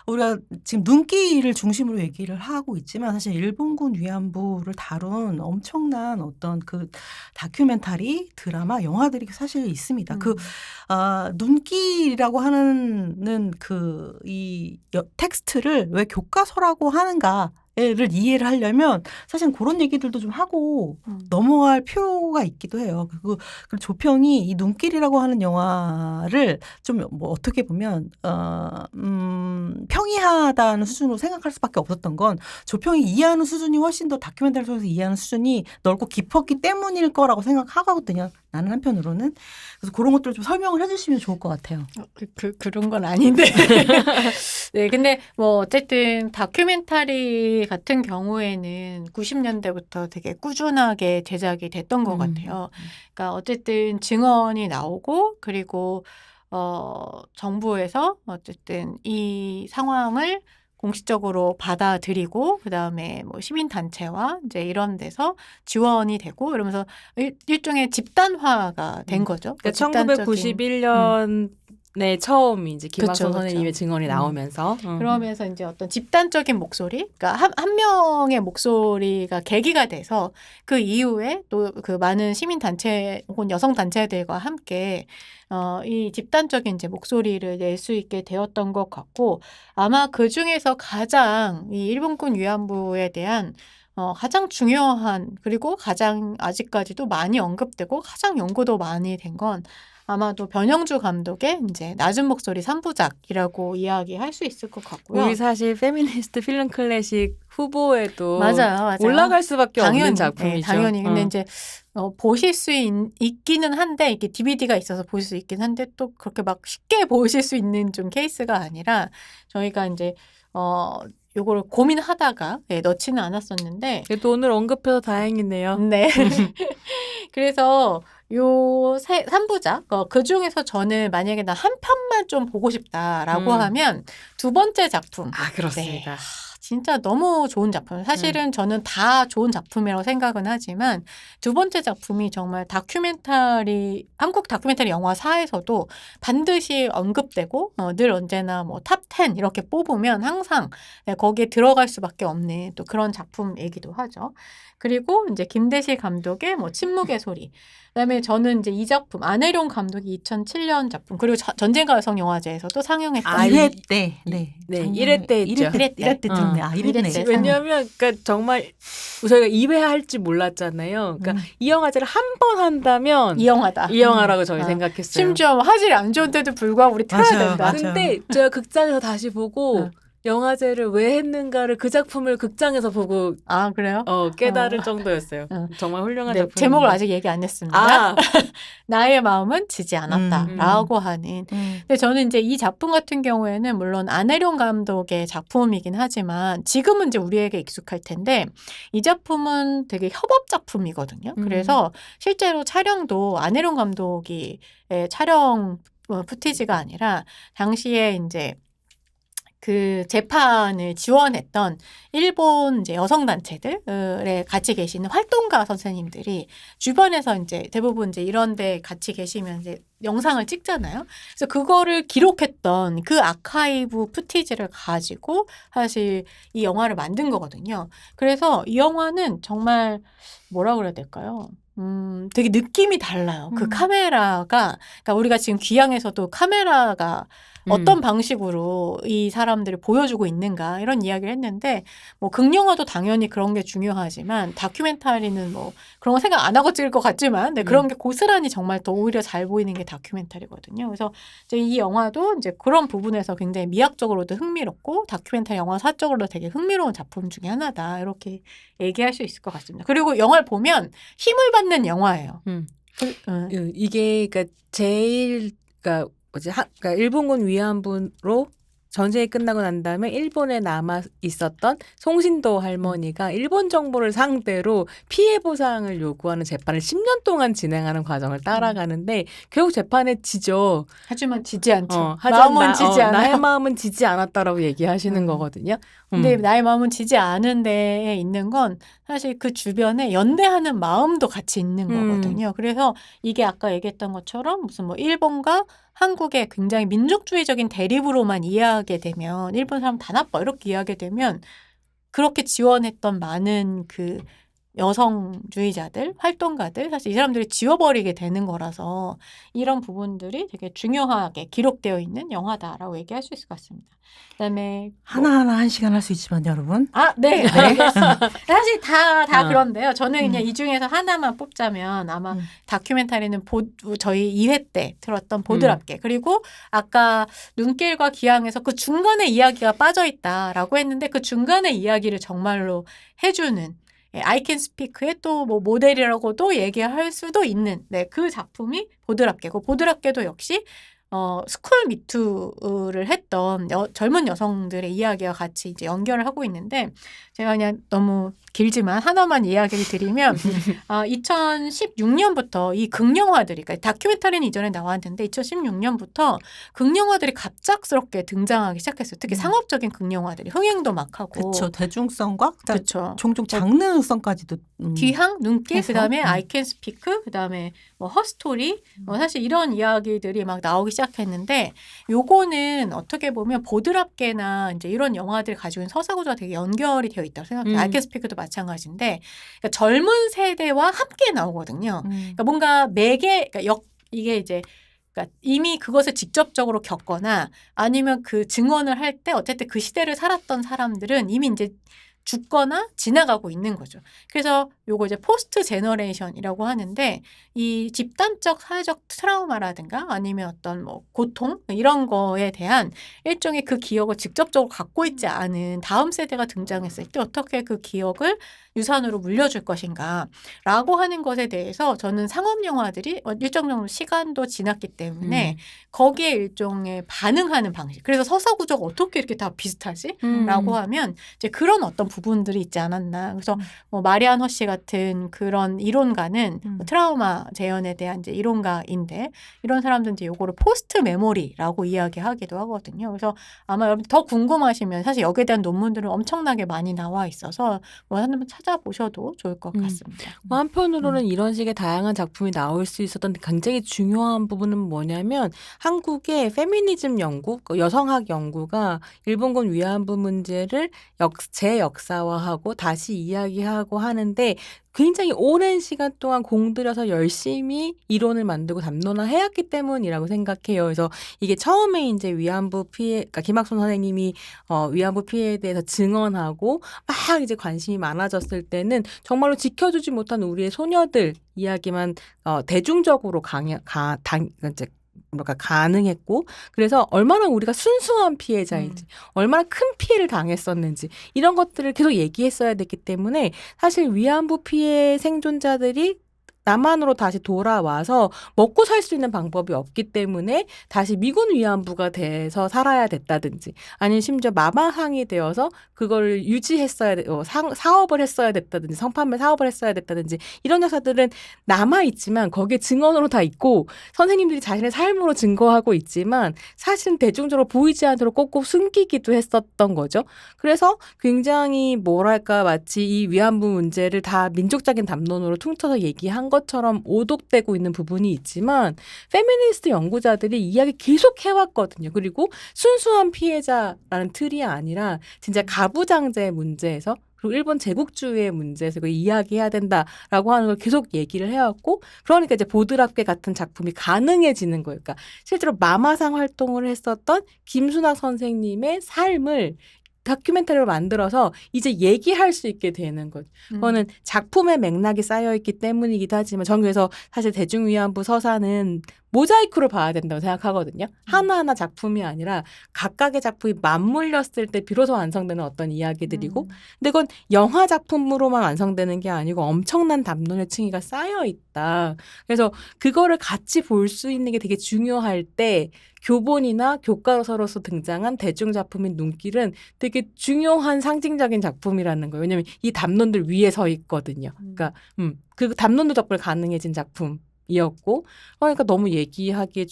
우리가 지금 눈길을 중심으로 얘기를 하고 있지만 사실 일본군 위안부를 다룬 엄청난 어떤 그 다큐멘터리 드라마, 영화들이 사실 있습니다. 눈길이라고 하는 텍스트를 왜 교과서라고 하는가에 이해를 하려면 사실 그런 얘기들도 좀 하고 넘어갈 필요가 있기도 해요. 그리고 조평이 이 눈길이라고 하는 영화를 좀 뭐 어떻게 보면 평이하다는 수준으로 생각할 수밖에 없었던 건 조평이 이해하는 수준이 훨씬 더 다큐멘터리 속에서 이해하는 수준이 넓고 깊었기 때문일 거라고 생각하거든요. 나는 한편으로는. 그래서 그런 것들을 좀 설명을 해주시면 좋을 것 같아요. 그런 건 아닌데. 네, 근데 뭐 어쨌든 다큐멘터리 같은 경우에는 90년대부터 되게 꾸준하게 제작이 됐던 것 같아요. 그러니까 어쨌든 증언이 나오고 그리고 정부에서 어쨌든 이 상황을 공식적으로 받아들이고 그다음에 뭐 시민단체와 이제 이런 데서 지원이 되고 이러면서 일종의 집단화가 된 거죠. 그러니까 1991년에 처음 이제 김학선 그쵸, 선생님의 그쵸. 증언이 나오면서 그러면서 이제 어떤 집단적인 목소리, 그러니까 한 명의 목소리가 계기가 돼서 그 이후에 또 그 많은 시민단체 혹은 여성단체들과 함께 이 집단적인 이제 목소리를 낼 수 있게 되었던 것 같고 아마 그 중에서 가장 이 일본군 위안부에 대한 가장 중요한 그리고 가장 아직까지도 많이 언급되고 가장 연구도 많이 된 건 아마도 변영주 감독의 이제 낮은 목소리 3부작이라고 이야기할 수 있을 것 같고요. 우리 사실 페미니스트 필름 클래식 후보에도 맞아요. 올라갈 수밖에 없는 작품이죠. 네, 당연히. 근데 이제 보실 수 있기는 한데 이게 DVD가 있어서 보실 수 있긴 한데 또 그렇게 막 쉽게 보실 수 있는 좀 케이스가 아니라 저희가 이제 요거를 고민하다가 넣지는 않았었는데 그래도 오늘 언급해서 다행이네요. 네. 그래서 요 3부작 그 중에서 저는 만약에 나 한 편만 좀 보고 싶다라고 하면 두 번째 작품. 아 그렇습니다. 진짜 너무 좋은 작품. 사실은 저는 다 좋은 작품이라고 생각은 하지만 두 번째 작품이 정말 다큐멘터리 한국 다큐멘터리 영화사에서도 반드시 언급되고 늘 언제나 뭐 탑 10 이렇게 뽑으면 항상 거기에 들어갈 수밖에 없는 또 그런 작품이기도 하죠. 그리고 이제 김대실 감독의 뭐 침묵의 소리. 그다음에 저는 이제 이 작품 안혜룡 감독이 2007년 작품 그리고 전쟁과 여성 영화제에서도 상영했던 1회 때, 네. 네, 1회 때 했죠. 1회 때 들었네. 1회 때. 왜냐하면 그러니까 정말 저희가 2회 할지 몰랐잖아요. 그러니까 이 영화제를 한 번 한다면 이 영화다. 이 영화라고 저희 생각했어요. 심지어 화질이 안 좋은데도 불구하고 우리 틀어야 맞아요, 된다. 맞아요. 근데 제가 극장에서 다시 보고 영화제를 왜 했는가를 그 작품을 극장에서 보고 아 그래요? 깨달을 정도였어요. 어. 정말 훌륭한 네, 작품. 제목을 아직 얘기 안 했습니다. 아, 나의 마음은 지지 않았다라고 하는. 근데 저는 이제 이 작품 같은 경우에는 물론 안혜룡 감독의 작품이긴 하지만 지금은 이제 우리에게 익숙할 텐데 이 작품은 되게 협업 작품이거든요. 그래서 실제로 촬영도 안혜룡 감독이 촬영 푸티지가 아니라 당시에 이제 그 재판을 지원했던 일본 이제 여성단체들에 같이 계시는 활동가 선생님들이 주변에서 이제 대부분 이제 이런데 같이 계시면 이제 영상을 찍잖아요. 그래서 그거를 기록했던 그 아카이브 푸티지를 가지고 사실 이 영화를 만든 거거든요. 그래서 이 영화는 정말 뭐라 그래야 될까요? 되게 느낌이 달라요. 그 카메라가, 그러니까 우리가 지금 귀향에서도 카메라가 어떤 방식으로 이 사람들을 보여주고 있는가 이런 이야기를 했는데 뭐 극영화도 당연히 그런 게 중요하지만 다큐멘터리는 뭐 그런 거 생각 안 하고 찍을 것 같지만 네, 그런 게 고스란히 정말 더 오히려 잘 보이는 게 다큐멘터리거든요. 그래서 이제 이 영화도 이제 그런 부분에서 굉장히 미학적으로도 흥미롭고 다큐멘터리 영화사적으로도 되게 흥미로운 작품 중에 하나다 이렇게 얘기할 수 있을 것 같습니다. 그리고 영화를 보면 힘을 받는 영화예요. 이게 그러니까 제일 그러니까 그러니까 일본군 위안부로 전쟁이 끝나고 난 다음에 일본에 남아 있었던 송신도 할머니가 일본 정부를 상대로 피해 보상을 요구하는 재판을 10년 동안 진행하는 과정을 따라가는데 결국 재판에 지죠. 하지만 지지 않죠. 하지만 마음은 지지 않아요. 나의 마음은 지지 않았다라고 얘기하시는 거거든요. 근데 나의 마음은 지지 않은 데에 있는 건 사실 그 주변에 연대하는 마음도 같이 있는 거거든요. 그래서 이게 아까 얘기했던 것처럼 무슨 뭐 일본과 한국의 굉장히 민족주의적인 대립으로만 이해하게 되면 일본 사람 다 나빠 이렇게 이해하게 되면 그렇게 지원했던 많은 그 여성주의자들, 활동가들 사실 이 사람들이 지워버리게 되는 거라서 이런 부분들이 되게 중요하게 기록되어 있는 영화다라고 얘기할 수 있을 것 같습니다. 그다음에 하나하나 1시간 할 수 있지만 여러분. 네. 알겠습니다. 사실 다 그런데요. 저는 그냥 음. 이 중에서 하나만 뽑자면 아마 음. 다큐멘터리는 저희 2회 때 들었던 보드랍게 그리고 아까 눈길과 기항에서 그 중간에 이야기가 빠져 있다라고 했는데 그 중간에 이야기를 정말로 해주는 I Can Speak의 또 뭐 모델이라고도 얘기할 수도 있는 그 작품이 보드랍게고 보드랍게도 역시 스쿨 미투를 했던 젊은 여성들의 이야기와 같이 이제 연결을 하고 있는데 제가 그냥 너무 길지만 하나만 이야기를 드리면 2016년부터 이 극영화들이 그러니까 다큐멘터리는 이전에 나왔는데 2016년부터 극영화들이 갑작스럽게 등장하기 시작했어요. 특히 상업적인 극영화들이 흥행도 막 하고 그렇죠. 대중성과 그렇죠. 종종 장르성까지도 귀향, 눈길, 해서? 그다음에 I Can Speak, 그다음에 뭐 허스토리 사실 이런 이야기들이 막 나오기 시작했는데 요거는 어떻게 보면 보드랍게나 이제 이런 영화들이 가지고 있는 서사 구조가 되게 연결이 되어 있다고 생각해요. I Can Speak도 마찬가지인데 그러니까 젊은 세대와 함께 나오거든요. 그러니까 뭔가 매개 그러니까 이게 이제 그러니까 이미 그것을 직접적으로 겪거나 아니면 그 증언을 할 때 어쨌든 그 시대를 살았던 사람들은 이미 이제 죽거나 지나가고 있는 거죠. 그래서 요거 이제 포스트 제너레이션이라고 하는데 이 집단적 사회적 트라우마라든가 아니면 어떤 뭐 고통 이런 거에 대한 일종의 그 기억을 직접적으로 갖고 있지 않은 다음 세대가 등장했을 때 어떻게 그 기억을 유산으로 물려줄 것인가라고 하는 것에 대해서 저는 상업 영화들이 일정 정도 시간도 지났기 때문에 거기에 일종의 반응하는 방식. 그래서 서사 구조가 어떻게 이렇게 다 비슷하지? 라고 하면 이제 그런 어떤 부분들이 있지 않았나. 그래서 뭐 마리안 허시 같은 그런 이론가는 뭐 트라우마 재현에 대한 이제 이론가인데 이런 사람들은 이제 요거를 포스트 메모리라고 이야기하기도 하거든요. 그래서 아마 여러분 더 궁금하시면 사실 여기에 대한 논문들은 엄청나게 많이 나와 있어서 뭐 한번 찾아보셔도 좋을 것 같습니다. 한편으로는 이런 식의 다양한 작품이 나올 수 있었던 굉장히 중요한 부분은 뭐냐면 한국의 페미니즘 연구, 여성학 연구가 일본군 위안부 문제를 재역사화하고 다시 이야기하고 하는데 굉장히 오랜 시간 동안 공들여서 열심히 이론을 만들고 담론화해왔기 때문이라고 생각해요. 그래서 이게 처음에 이제 위안부 피해, 그러니까 김학순 선생님이 위안부 피해에 대해서 증언하고 막 이제 관심이 많아졌을 때는 정말로 지켜주지 못한 우리의 소녀들 이야기만 대중적으로 이제 뭐가 가능했고 그래서 얼마나 우리가 순수한 피해자인지 얼마나 큰 피해를 당했었는지 이런 것들을 계속 얘기했어야 됐기 때문에 사실 위안부 피해 생존자들이 남한으로 다시 돌아와서 먹고 살 수 있는 방법이 없기 때문에 다시 미군 위안부가 돼서 살아야 됐다든지 아니면 심지어 마마상이 되어서 그걸 유지했어야 사업을 했어야 됐다든지 성판매 사업을 했어야 됐다든지 이런 역사들은 남아있지만 거기에 증언으로 다 있고 선생님들이 자신의 삶으로 증거하고 있지만 사실은 대중적으로 보이지 않도록 꼭꼭 숨기기도 했었던 거죠. 그래서 굉장히 뭐랄까 마치 이 위안부 문제를 다 민족적인 담론으로 퉁쳐서 얘기한 것처럼 오독되고 있는 부분이 있지만 페미니스트 연구자들이 이야기 계속 해왔거든요. 그리고 순수한 피해자라는 틀이 아니라 진짜 가부장제 문제에서 그리고 일본 제국주의의 문제에서 그걸 이야기해야 된다라고 하는 걸 계속 얘기를 해왔고 그러니까 이제 보드랍게 같은 작품이 가능해지는 거예요. 그러니까 실제로 마마상 활동을 했었던 김순학 선생님의 삶을 다큐멘터리로 만들어서 이제 얘기할 수 있게 되는 거죠. 그거는 작품의 맥락이 쌓여있기 때문이기도 하지만 저는 그래서 사실 대중위안부 서사는 모자이크로 봐야 된다고 생각하거든요. 하나하나 작품이 아니라 각각의 작품이 맞물렸을 때 비로소 완성되는 어떤 이야기들이고 근데 그건 영화 작품으로만 완성되는 게 아니고 엄청난 담론의 층위가 쌓여있다. 그래서 그거를 같이 볼 수 있는 게 되게 중요할 때 교본이나 교과서로서 등장한 대중작품인 눈길은 되게 중요한 상징적인 작품이라는 거예요. 왜냐하면 이 담론들 위에 서 있거든요. 그러니까 그 담론도 덕분에 가능해진 작품이었고 그러니까 너무 얘기하기에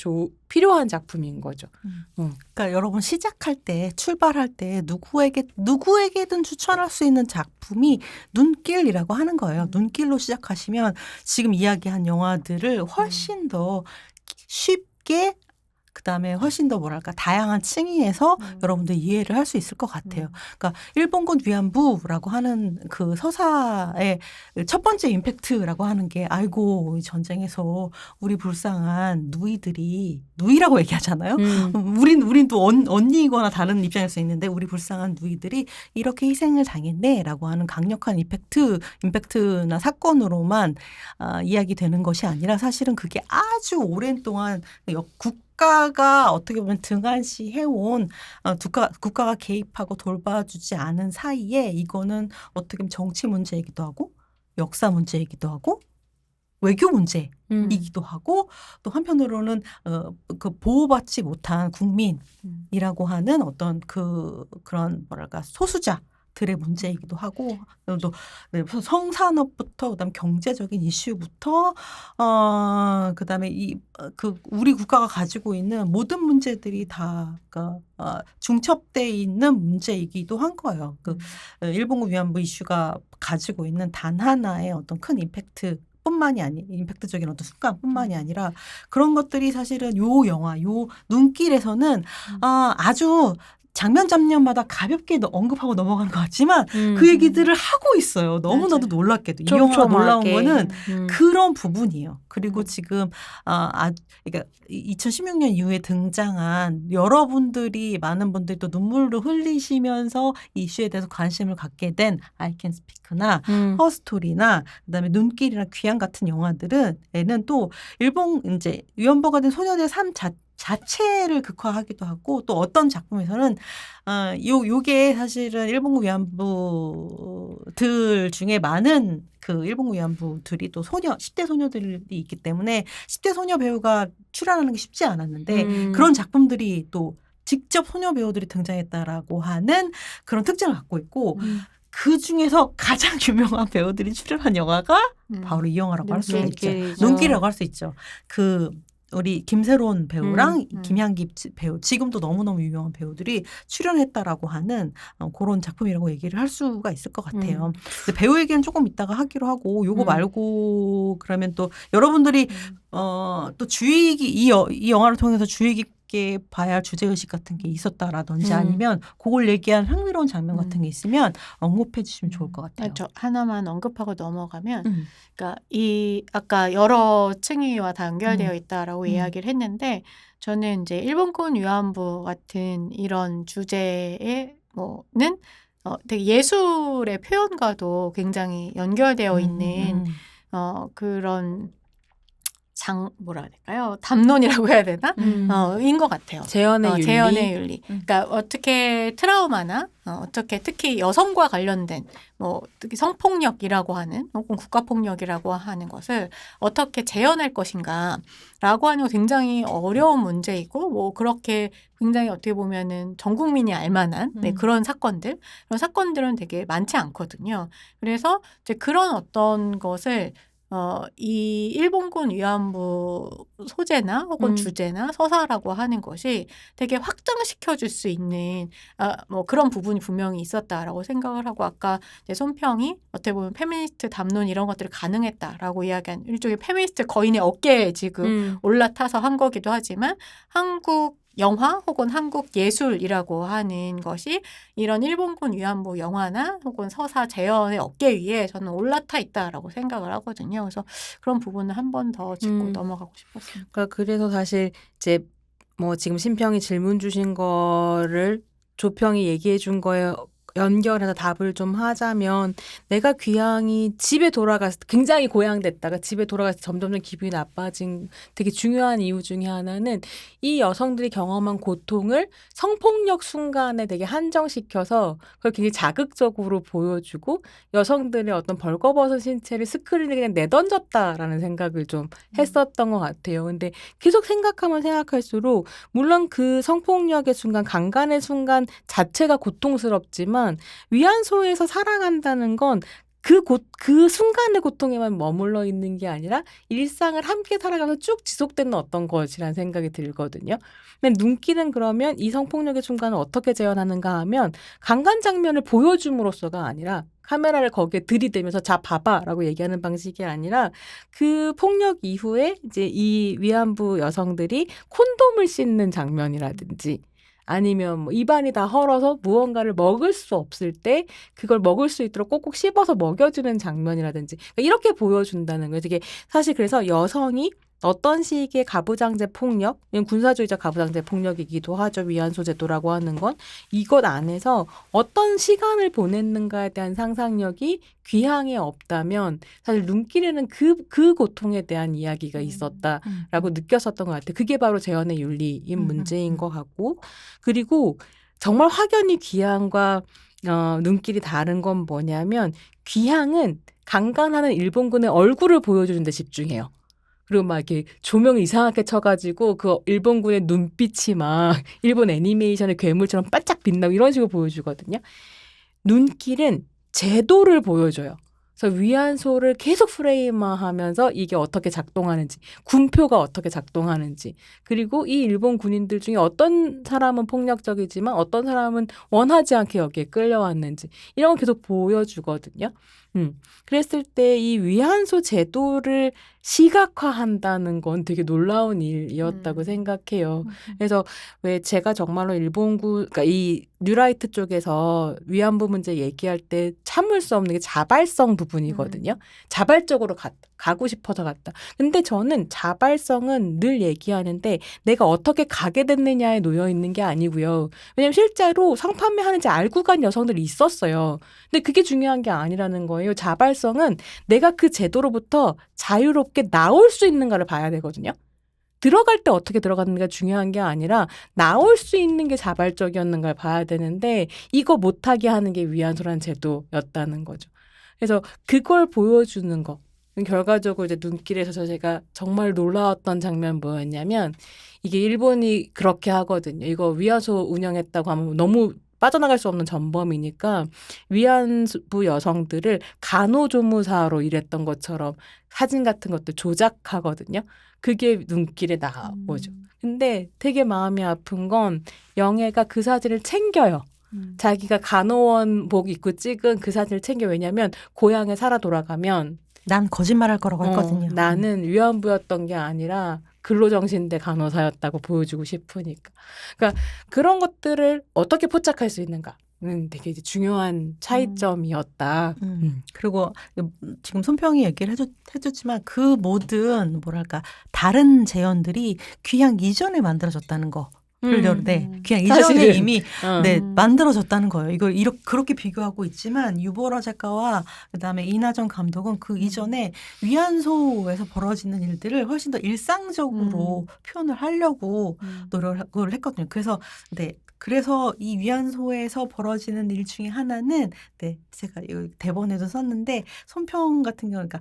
필요한 작품인 거죠. 그러니까 여러분 시작할 때 출발할 때 누구에게든 추천할 수 있는 작품이 눈길이라고 하는 거예요. 눈길로 시작하시면 지금 이야기한 영화들을 훨씬 더 쉽게 그다음에 훨씬 더 뭐랄까 다양한 층위에서 여러분들 이해를 할 수 있을 것 같아요. 그러니까 일본군 위안부라고 하는 그 서사의 첫 번째 임팩트라고 하는 게 아이고 이 전쟁에서 우리 불쌍한 누이들이 누이라고 얘기하잖아요. 우린 또 언니이거나 다른 입장일 수 있는데 우리 불쌍한 누이들이 이렇게 희생을 당했네라고 하는 강력한 임팩트나 사건으로만 이야기되는 것이 아니라 사실은 그게 아주 오랜 동안 국가가 어떻게 보면 등한시 해온 국가가 개입하고 돌봐주지 않은 사이에 이거는 어떻게 보면 정치 문제이기도 하고 역사 문제이기도 하고 외교 문제이기도 하고 또 한편으로는 그 보호받지 못한 국민이라고 하는 어떤 그런 뭐랄까 소수자들의 문제이기도 하고 또 성산업부터 그다음 경제적인 이슈부터 그다음에 우리 국가가 가지고 있는 모든 문제들이 다 중첩돼 있는 문제이기도 한 거예요. 일본군 위안부 이슈가 가지고 있는 단 하나의 어떤 큰 임팩트적인 어떤 순간뿐만이 아니라 그런 것들이 사실은 요 영화, 요 눈길에서는 아주 장면마다 가볍게 언급하고 넘어가는 것 같지만 그 얘기들을 하고 있어요. 너무나도 놀랍게도. 이 영화가 놀라운 거는 그런 부분이에요. 그리고 지금 그러니까 2016년 이후에 등장한 여러분들이 많은 분들이 또 눈물을 흘리시면서 이슈에 대해서 관심을 갖게 된 I Can Speak나 허스토리나 그다음에 눈길이나 귀향 같은 영화들은 또 일본 이제 위안부가 된 소녀들의 삶 자체를 극화하기도 하고 또 어떤 작품에서는 요게 사실은 일본군 위안부들 중에 많은 그 일본군 위안부들이 또 10대 소녀들이 있기 때문에 10대 소녀 배우가 출연하는 게 쉽지 않았는데 그런 작품들이 또 직접 소녀 배우들이 등장했다라고 하는 그런 특징을 갖고 있고 그 중에서 가장 유명한 배우들이 출연한 영화가 바로 이 영화라고 할 수가 있죠. 눈길이라고 할 수 있죠. 우리 김새로운 배우랑 김향기 배우 지금도 너무너무 유명한 배우들이 출연했다라고 하는 그런 작품이라고 얘기를 할 수가 있을 것 같아요. 근데 배우 얘기는 조금 이따가 하기로 하고 요거 말고 그러면 또 여러분들이 또 주의깊게 이 영화를 통해서 주의 깊게 봐야 할 주제의식 같은 게 있었다라든지 아니면 그걸 얘기한 흥미로운 장면 같은 게 있으면 언급해 주시면 좋을 것 같아요. 저 하나만 언급하고 넘어가면 그러니까 아까 여러 층위와 다 연결되어 있다라고 이야기를 했는데 저는 이제 일본군 위안부 같은 이런 주제의 뭐는 되게 예술의 표현과도 굉장히 연결되어 있는 그런 뭐라 해야 될까요? 담론이라고 해야 되나? 인 것 같아요. 재현의 윤리. 그러니까 어떻게 트라우마나 어떻게 특히 여성과 관련된 특히 성폭력이라고 하는 혹은 국가폭력이라고 하는 것을 어떻게 재현할 것인가라고 하는 거 굉장히 어려운 문제이고 그렇게 굉장히 어떻게 보면은 전 국민이 알만한 그런 사건들은 되게 많지 않거든요. 그래서 이제 그런 어떤 것을 이 일본군 위안부 소재나 혹은 주제나 서사라고 하는 것이 되게 확장시켜 줄 수 있는 그런 부분이 분명히 있었다라고 생각을 하고 아까 이제 손평이 어떻게 보면 페미니스트 담론 이런 것들을 가능했다라고 이야기한 일종의 페미니스트 거인의 어깨에 지금 올라타서 한 거기도 하지만 한국 영화 혹은 한국 예술이라고 하는 것이 이런 일본군 위안부 영화나 혹은 서사 재현의 어깨 위에 저는 올라타 있다라고 생각을 하거든요. 그래서 그런 부분을 한 번 더 짚고 넘어가고 싶었습니다. 그래서 사실 이제 지금 신평이 질문 주신 거를 조평이 얘기해 준 거에 연결해서 답을 좀 하자면 내가 귀향이 집에 돌아갔을 때 굉장히 고향됐다가 집에 돌아갔을 때 점점 기분이 나빠진 되게 중요한 이유 중에 하나는 이 여성들이 경험한 고통을 성폭력 순간에 되게 한정시켜서 그걸 굉장히 자극적으로 보여주고 여성들의 어떤 벌거벗은 신체를 스크린에 그냥 내던졌다라는 생각을 좀 했었던 것 같아요. 근데 계속 생각하면 생각할수록 물론 그 성폭력의 순간, 강간의 순간 자체가 고통스럽지만 위안소에서 살아간다는 건 그 순간의 고통에만 머물러 있는 게 아니라 일상을 함께 살아가면서 쭉 지속되는 어떤 것이라는 생각이 들거든요. 근데 눈길은 그러면 이 성폭력의 순간을 어떻게 재현하는가 하면 강간 장면을 보여줌으로써가 아니라 카메라를 거기에 들이대면서 자 봐봐라고 얘기하는 방식이 아니라 그 폭력 이후에 이제 이 위안부 여성들이 콘돔을 씻는 장면이라든지 아니면 뭐 입안이 다 헐어서 무언가를 먹을 수 없을 때 그걸 먹을 수 있도록 꼭꼭 씹어서 먹여주는 장면이라든지 그러니까 이렇게 보여준다는 거예요. 되게 사실 그래서 여성이 어떤 식의 가부장제 폭력, 이건 군사주의자 가부장제 폭력이기도 하죠. 위안소 제도라고 하는 건 이것 안에서 어떤 시간을 보냈는가에 대한 상상력이 귀향에 없다면 사실 눈길에는 그 고통에 대한 이야기가 있었다라고 느꼈었던 것 같아요. 그게 바로 재현의 윤리인 문제인 것 같고 그리고 정말 확연히 귀향과 눈길이 다른 건 뭐냐면 귀향은 강간하는 일본군의 얼굴을 보여주는 데 집중해요. 그리고 막 이렇게 조명을 이상하게 쳐가지고 그 일본군의 눈빛이 막 일본 애니메이션의 괴물처럼 반짝 빛나고 이런 식으로 보여주거든요. 눈길은 제도를 보여줘요. 그래서 위안소를 계속 프레임화하면서 이게 어떻게 작동하는지, 군표가 어떻게 작동하는지, 그리고 이 일본 군인들 중에 어떤 사람은 폭력적이지만 어떤 사람은 원하지 않게 여기에 끌려왔는지 이런 걸 계속 보여주거든요. 그랬을 때 이 위안소 제도를 시각화한다는 건 되게 놀라운 일이었다고 생각해요. 그래서 왜 제가 정말로 그러니까 이 뉴라이트 쪽에서 위안부 문제 얘기할 때 참을 수 없는 게 자발성 부분이거든요. 자발적으로 가고 싶어서 갔다. 근데 저는 자발성은 늘 얘기하는데 내가 어떻게 가게 됐느냐에 놓여 있는 게 아니고요. 왜냐면 실제로 성판매하는지 알고 간 여성들이 있었어요. 근데 그게 중요한 게 아니라는 거예요. 자발성은 내가 그 제도로부터 자유롭게 나올 수 있는가를 봐야 되거든요. 들어갈 때 어떻게 들어갔는가 중요한 게 아니라 나올 수 있는 게 자발적이었는가를 봐야 되는데 이거 못하게 하는 게 위안소라는 제도였다는 거죠. 그래서 그걸 보여주는 거. 결과적으로 이제 눈길에서 제가 정말 놀라웠던 장면 뭐였냐면 이게 일본이 그렇게 하거든요. 이거 위안소 운영했다고 하면 너무 빠져나갈 수 없는 전범이니까 위안부 여성들을 간호조무사로 일했던 것처럼 사진 같은 것도 조작하거든요. 그게 눈길에 나오죠. 근데 되게 마음이 아픈 건 영애가 그 사진을 챙겨요. 자기가 간호원복 입고 찍은 그 사진을 챙겨. 왜냐면 고향에 살아 돌아가면 난 거짓말할 거라고 했거든요. 나는 위안부였던 게 아니라 근로정신대 간호사였다고 보여주고 싶으니까. 그러니까 그런 것들을 어떻게 포착할 수 있는가는 되게 이제 중요한 차이점이었다. 그리고 지금 손평이 얘기를 해줬지만 그 모든 뭐랄까 다른 재현들이 귀향 이전에 만들어졌다는 거. 네, 귀향 이전에 사실은. 이미 네, 만들어졌다는 거예요. 이걸 그렇게 비교하고 있지만 유보라 작가와 그다음에 이나정 감독은 그 이전에 위안소에서 벌어지는 일들을 훨씬 더 일상적으로 표현을 하려고 노력을 했거든요. 그래서 네. 그래서 이 위안소에서 벌어지는 일 중에 하나는 네, 제가 대본에도 썼는데 손평 같은 경우 그러니까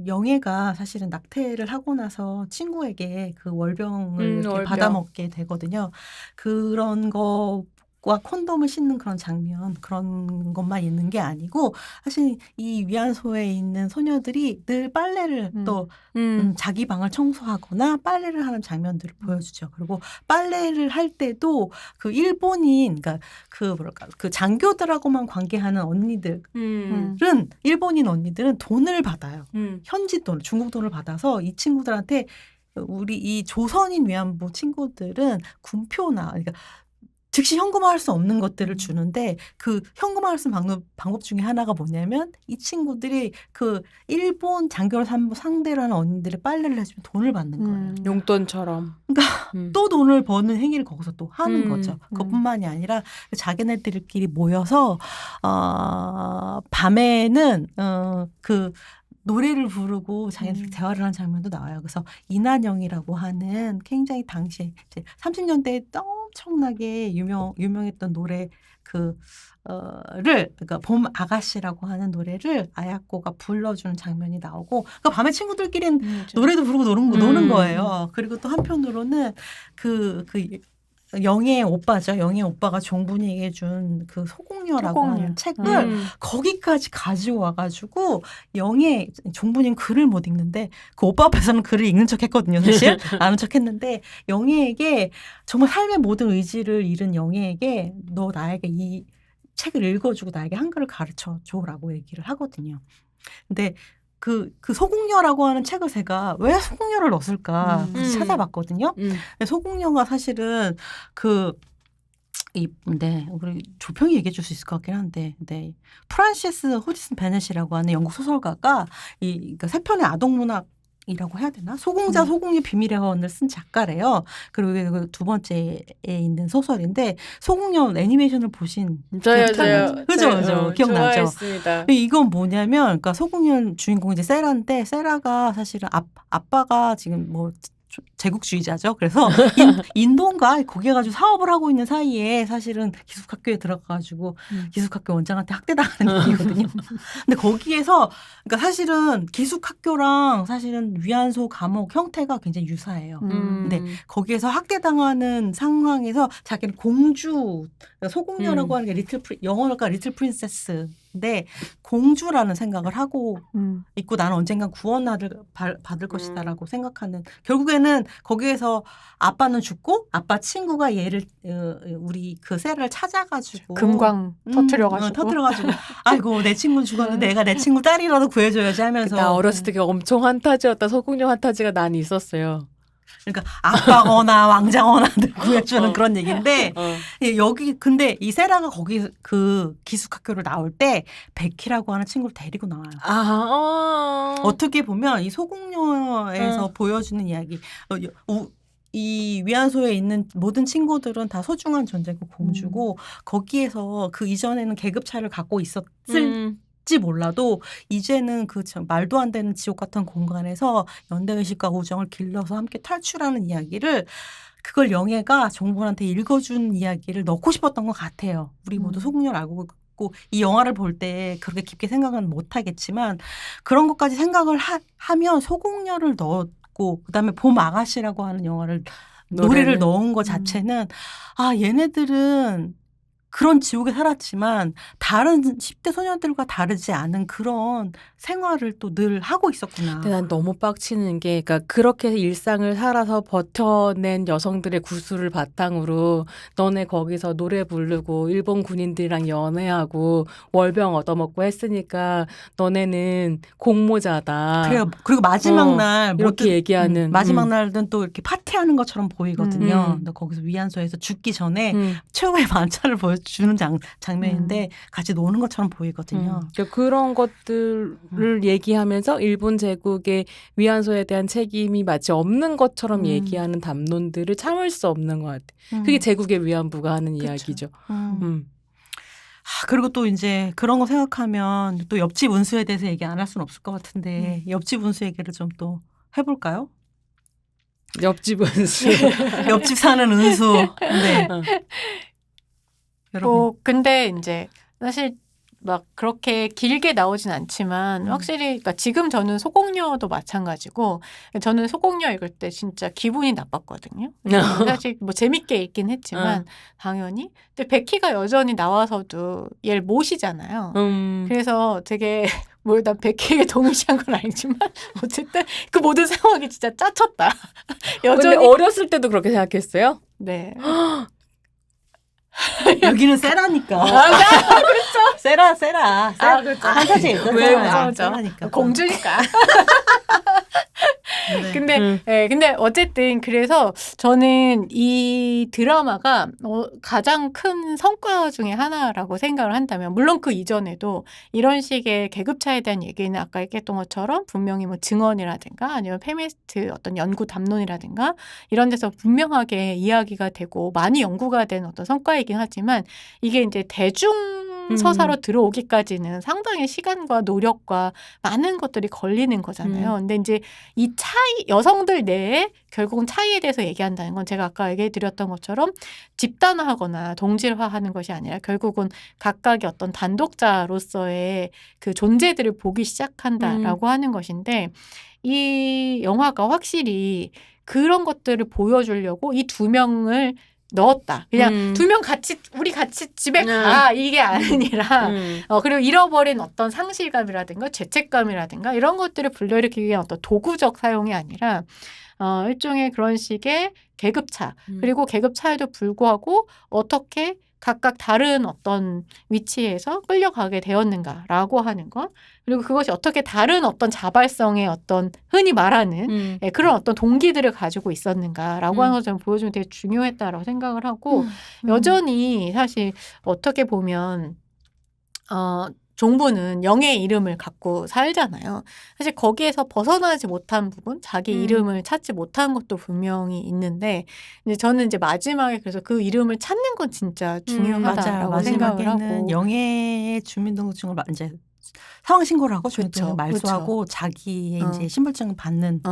영애가 사실은 낙태를 하고 나서 친구에게 그 월병을 이렇게 월병. 받아먹게 되거든요. 그런 거와 콘돔을 씻는 그런 장면 그런 것만 있는 게 아니고 사실 이 위안소에 있는 소녀들이 늘 빨래를 또 자기 방을 청소하거나 빨래를 하는 장면들을 보여주죠. 그리고 빨래를 할 때도 그 일본인 그러니까 그 뭐랄까 그 장교들하고만 관계하는 언니들은 일본인 언니들은 돈을 받아요. 현지 돈, 중국 돈을 받아서 이 친구들한테 우리 이 조선인 위안부 친구들은 군표나 그러니까 즉시 현금화할 수 없는 것들을 주는데 그 현금화할 수 있는 방법 중에 하나가 뭐냐면 이 친구들이 그 일본 장교를 상대로 하는 언니들의 빨래를 해주면 돈을 받는 거예요. 용돈처럼. 그러니까 또 돈을 버는 행위를 거기서 또 하는 거죠. 그것뿐만이 아니라 자기네들끼리 모여서 밤에는 그 노래를 부르고 자기들 대화를 하는 장면도 나와요. 그래서 이난영이라고 하는 굉장히 당시에 이제 30년대에 엄청나게 유명했던 노래 그러니까 봄 아가씨라고 하는 노래를 아야코가 불러주는 장면이 나오고 그러니까 밤에 친구들끼리는 노래도 부르고 노는 거예요. 그리고 또 한편으로는 그 영애 오빠죠. 영애 오빠가 종분이에게 준 그 소공녀라고 하는 책을 거기까지 가지고 와가지고 종분이는 글을 못 읽는데 그 오빠 앞에서는 글을 읽는 척 했거든요. 사실 아는 척 했는데 영애에게 정말 삶의 모든 의지를 잃은 영애에게 너 나에게 이 책을 읽어주고 나에게 한글을 가르쳐줘라고 얘기를 하거든요. 근데 그 소공녀라고 하는 책을 제가 왜 소공녀를 넣었을까 찾아봤거든요. 근데 소공녀가 사실은 네, 우리 조평이 얘기해 줄 수 있을 것 같긴 한데, 네. 프란시스 후디슨 베넷이라고 하는 영국 소설가가 그러니까 세 편의 아동 문학이라고 해야 되나? 소공자 소공의 비밀의 화원을 쓴 작가래요. 그리고 그 두 번째에 있는 소설인데 소공녀 애니메이션을 보신 저요. 그죠 기억나죠? 좋아했습니다. 이건 뭐냐면 그러니까 소공녀 주인공이 이제 세라인데 세라가 사실은 아빠가 지금 뭐 제국주의자죠. 그래서 인도인가 거기에 가지고 사업을 하고 있는 사이에 사실은 기숙학교에 들어가가지고 기숙학교 원장한테 학대당하는 얘기거든요. 근데 거기에서 그러니까 사실은 기숙학교랑 사실은 위안소 감옥 형태가 굉장히 유사해요. 근데 거기에서 학대당하는 상황에서 자기는 공주 소공녀라고 하는 게 영어가 리틀 프린세스인데 공주라는 생각을 하고 있고 나는 언젠간 구원을 받을 것이다라고 생각하는 결국에는 거기에서 아빠는 죽고 아빠 친구가 얘를 우리 그 세라를 찾아가지고 금광 터트려가지고 아이고 내 친구는 죽었는데 내가 내 친구 딸이라도 구해줘야지 하면서 나 어렸을 때 엄청 환타지였다. 소공녀 환타지가 난 있었어요. 그러니까 아빠거나 왕자거나 구해주는 그런 얘기인데 여기 근데 이 세라가 거기 그 기숙학교를 나올 때 베키라고 하는 친구를 데리고 나와요. 어떻게 보면 이 소공녀에서 보여주는 이야기 이 위안소에 있는 모든 친구들은 다 소중한 존재고 공주고 거기에서 그 이전에는 계급 차이를 갖고 있었을 지 몰라도 이제는 그 말도 안 되는 지옥 같은 공간에서 연대의식과 우정을 길러서 함께 탈출하는 이야기를 그걸 영애가 정본한테 읽어준 이야기를 넣고 싶었던 것 같아요. 우리 모두 소공녀를 알고 있고 이 영화를 볼 때 그렇게 깊게 생각은 못하겠지만 그런 것까지 생각을 하면 소공녀를 넣었고 그다음에 봄 아가씨라고 하는 노래를 넣은 것 자체는 아 얘네들은 그런 지옥에 살았지만 다른 10대 소녀들과 다르지 않은 그런 생활을 또 늘 하고 있었구나. 근데 난 너무 빡치는 게 그러니까 그렇게 일상을 살아서 버텨낸 여성들의 구술을 바탕으로 너네 거기서 노래 부르고 일본 군인들이랑 연애하고 월병 얻어먹고 했으니까 너네는 공모자다. 그래요. 그리고 마지막 날 이렇게 얘기하는 마지막 날은 또 이렇게 파티하는 것처럼 보이거든요. 근데 거기서 위안소에서 죽기 전에 최후의 만찬을 보여주는 장면인데 같이 노는 것처럼 보이거든요. 그런 것들을 얘기하면서 일본 제국의 위안소에 대한 책임이 마치 없는 것처럼 얘기하는 담론들을 참을 수 없는 것 같아요. 그게 제국의 위안부가 하는 이야기죠. 그리고 또 이제 그런 거 생각하면 또 옆집 은수에 대해서 얘기 안 할 수는 없을 것 같은데 옆집 은수 얘기를 좀 또 해볼까요? 옆집 은수. 옆집 사는 은수. 네. 여러분. 근데 이제 사실 막 그렇게 길게 나오진 않지만 확실히 그러니까 지금 저는 소공녀도 마찬가지고 저는 소공녀 읽을 때 진짜 기분이 나빴거든요. 사실 뭐 재밌게 읽긴 했지만 당연히 근데 베키가 여전히 나와서도 얘를 모시잖아요. 그래서 되게 뭐 난 베키에게 동의한 건 아니지만 어쨌든 그 모든 상황이 진짜 짜쳤다. 여전히 근데 어렸을 때도 그렇게 생각했어요? 네. 여기는 세라니까. 그렇죠. 세라. 그렇죠. 판타지 왜 세라니까. 공주니까. 근데 어쨌든 그래서 저는 이 드라마가 가장 큰 성과 중에 하나라고 생각을 한다면 물론 그 이전에도 이런 식의 계급차에 대한 얘기는 아까 얘기했던 것처럼 분명히 뭐 증언이라든가 아니면 페미니스트 어떤 연구 담론이라든가 이런 데서 분명하게 이야기가 되고 많이 연구가 된 어떤 성과이긴 하지만 이게 이제 대중 서사로 들어오기까지는 상당히 시간과 노력과 많은 것들이 걸리는 거잖아요. 근데 이제 이 차이, 여성들 내에 결국은 차이에 대해서 얘기한다는 건 제가 아까 얘기해 드렸던 것처럼 집단화하거나 동질화하는 것이 아니라 결국은 각각의 어떤 단독자로서의 그 존재들을 보기 시작한다라고 하는 것인데 이 영화가 확실히 그런 것들을 보여주려고 이 두 명을 넣었다. 그냥 두 명 같이 우리 같이 집에 가 이게 아니라 그리고 잃어버린 어떤 상실감이라든가 죄책감이라든가 이런 것들을 불러일으키기 위한 어떤 도구적 사용이 아니라 일종의 그런 식의 계급차 그리고 계급차에도 불구하고 어떻게 각각 다른 어떤 위치에서 끌려가게 되었는가라고 하는 것, 그리고 그것이 어떻게 다른 어떤 자발성의 어떤 흔히 말하는 그런 어떤 동기들을 가지고 있었는가라고 하는 것을 보여주면 되게 중요했다라고 생각을 하고 여전히 사실 어떻게 보면 종부는 영의 이름을 갖고 살잖아요. 사실 거기에서 벗어나지 못한 부분, 자기 이름을 찾지 못한 것도 분명히 있는데, 이제 저는 이제 마지막에 그래서 그 이름을 찾는 건 진짜 중요하다라고 맞아요. 생각을 마지막에는 하고. 영의 주민등록증을 이제 상황 신고를 하고 그쵸, 주민등록을 말소하고 자기의 이제 신분증을 받는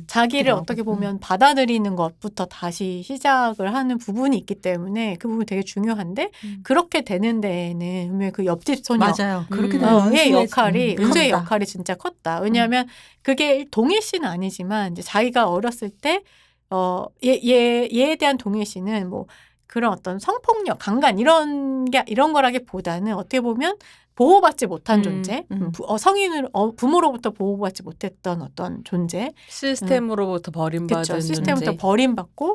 자기를 그렇더라고. 어떻게 보면 받아들이는 것부터 다시 시작을 하는 부분이 있기 때문에 그 부분이 되게 중요한데 그렇게 되는 데에는 분명히 그 옆집 소녀 맞아요. 그렇게 되는 의 은수의 역할이 은수의 컸다. 역할이 진짜 컸다. 왜냐하면 그게 동일시는 아니지만 이제 자기가 어렸을 때 얘에 대한 동일시는 뭐 그런 어떤 성폭력, 강간 이런 거라기보다는 어떻게 보면 보호받지 못한 존재, 성인을 부모로부터 보호받지 못했던 어떤 존재, 시스템으로부터 버림받은 그쵸, 시스템부터 존재. 버림받고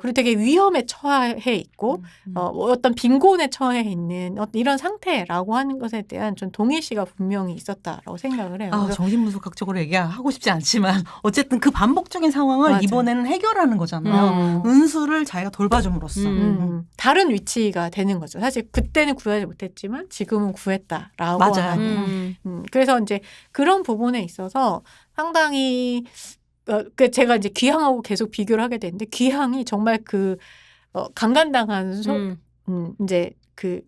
그리고 되게 위험에 처해 있고 어떤 빈곤에 처해 있는 이런 상태라고 하는 것에 대한 좀 동일시가 분명히 있었다라고 생각을 해요. 그래서 정신분석학적으로 얘기하고 싶지 않지만 어쨌든 그 반복적인 상황을 맞아요. 이번에는 해결하는 거잖아요. 은수를 자기가 돌봐줌으로써. 다른 위치가 되는 거죠. 사실 그때는 구하지 못했지만 지금은 구했다라고 맞아요. 하는. 그래서 이제 그런 부분에 있어서 상당히 제가 이제 귀향하고 계속 비교를 하게 되는데 귀향이 정말 강간당한 이제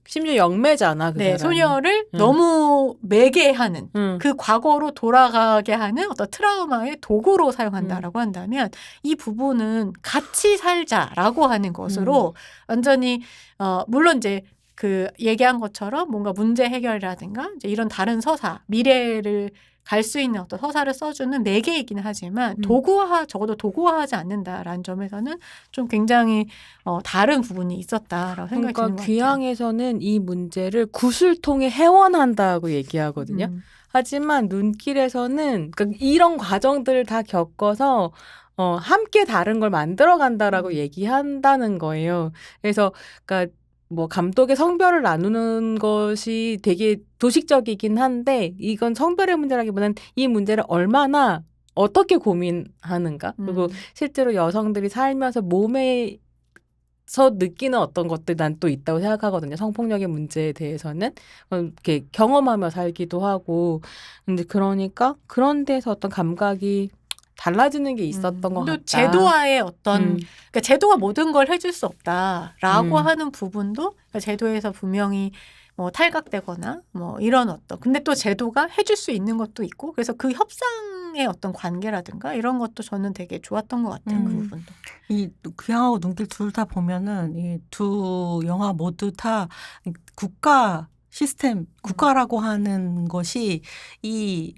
심지어 영매잖아. 그 네, 사람이. 소녀를 너무 매게 하는 그 과거로 돌아가게 하는 어떤 트라우마의 도구로 사용한다라고 한다면 이 부분은 같이 살자라고 하는 것으로 완전히 물론 이제 얘기한 것처럼 뭔가 문제 해결이라든가 이제 이런 다른 서사, 미래를 갈 수 있는 어떤 서사를 써주는 매개이기는 하지만 적어도 도구화하지 않는다라는 점에서는 좀 굉장히 다른 부분이 있었다라고 생각이 드는 것 같아요. 귀향에서는 이 문제를 구슬통에 해원한다고 얘기하거든요. 하지만 눈길에서는 그러니까 이런 과정들을 다 겪어서 함께 다른 걸 만들어간다라고 얘기한다는 거예요. 그래서 그러니까 뭐 감독의 성별을 나누는 것이 되게 도식적이긴 한데 이건 성별의 문제라기보다는 이 문제를 얼마나 어떻게 고민하는가 그리고 실제로 여성들이 살면서 몸에서 느끼는 어떤 것들 난 또 있다고 생각하거든요. 성폭력의 문제에 대해서는 이렇게 경험하며 살기도 하고 근데 그러니까 그런 데서 어떤 감각이 달라지는 게 있었던 것 같다. 제도화의 그러니까 제도가 모든 걸 해줄 수 없다라고 하는 부분도 그러니까 제도에서 분명히 뭐 탈각되거나 뭐 이런 근데 또 제도가 해줄 수 있는 것도 있고 그래서 그 협상의 어떤 관계라든가 이런 것도 저는 되게 좋았던 것 같아요. 그 부분도. 이 귀향하고 눈길 둘 다 보면은 이 두 영화 모두 다 국가 시스템, 국가라고 하는 것이 이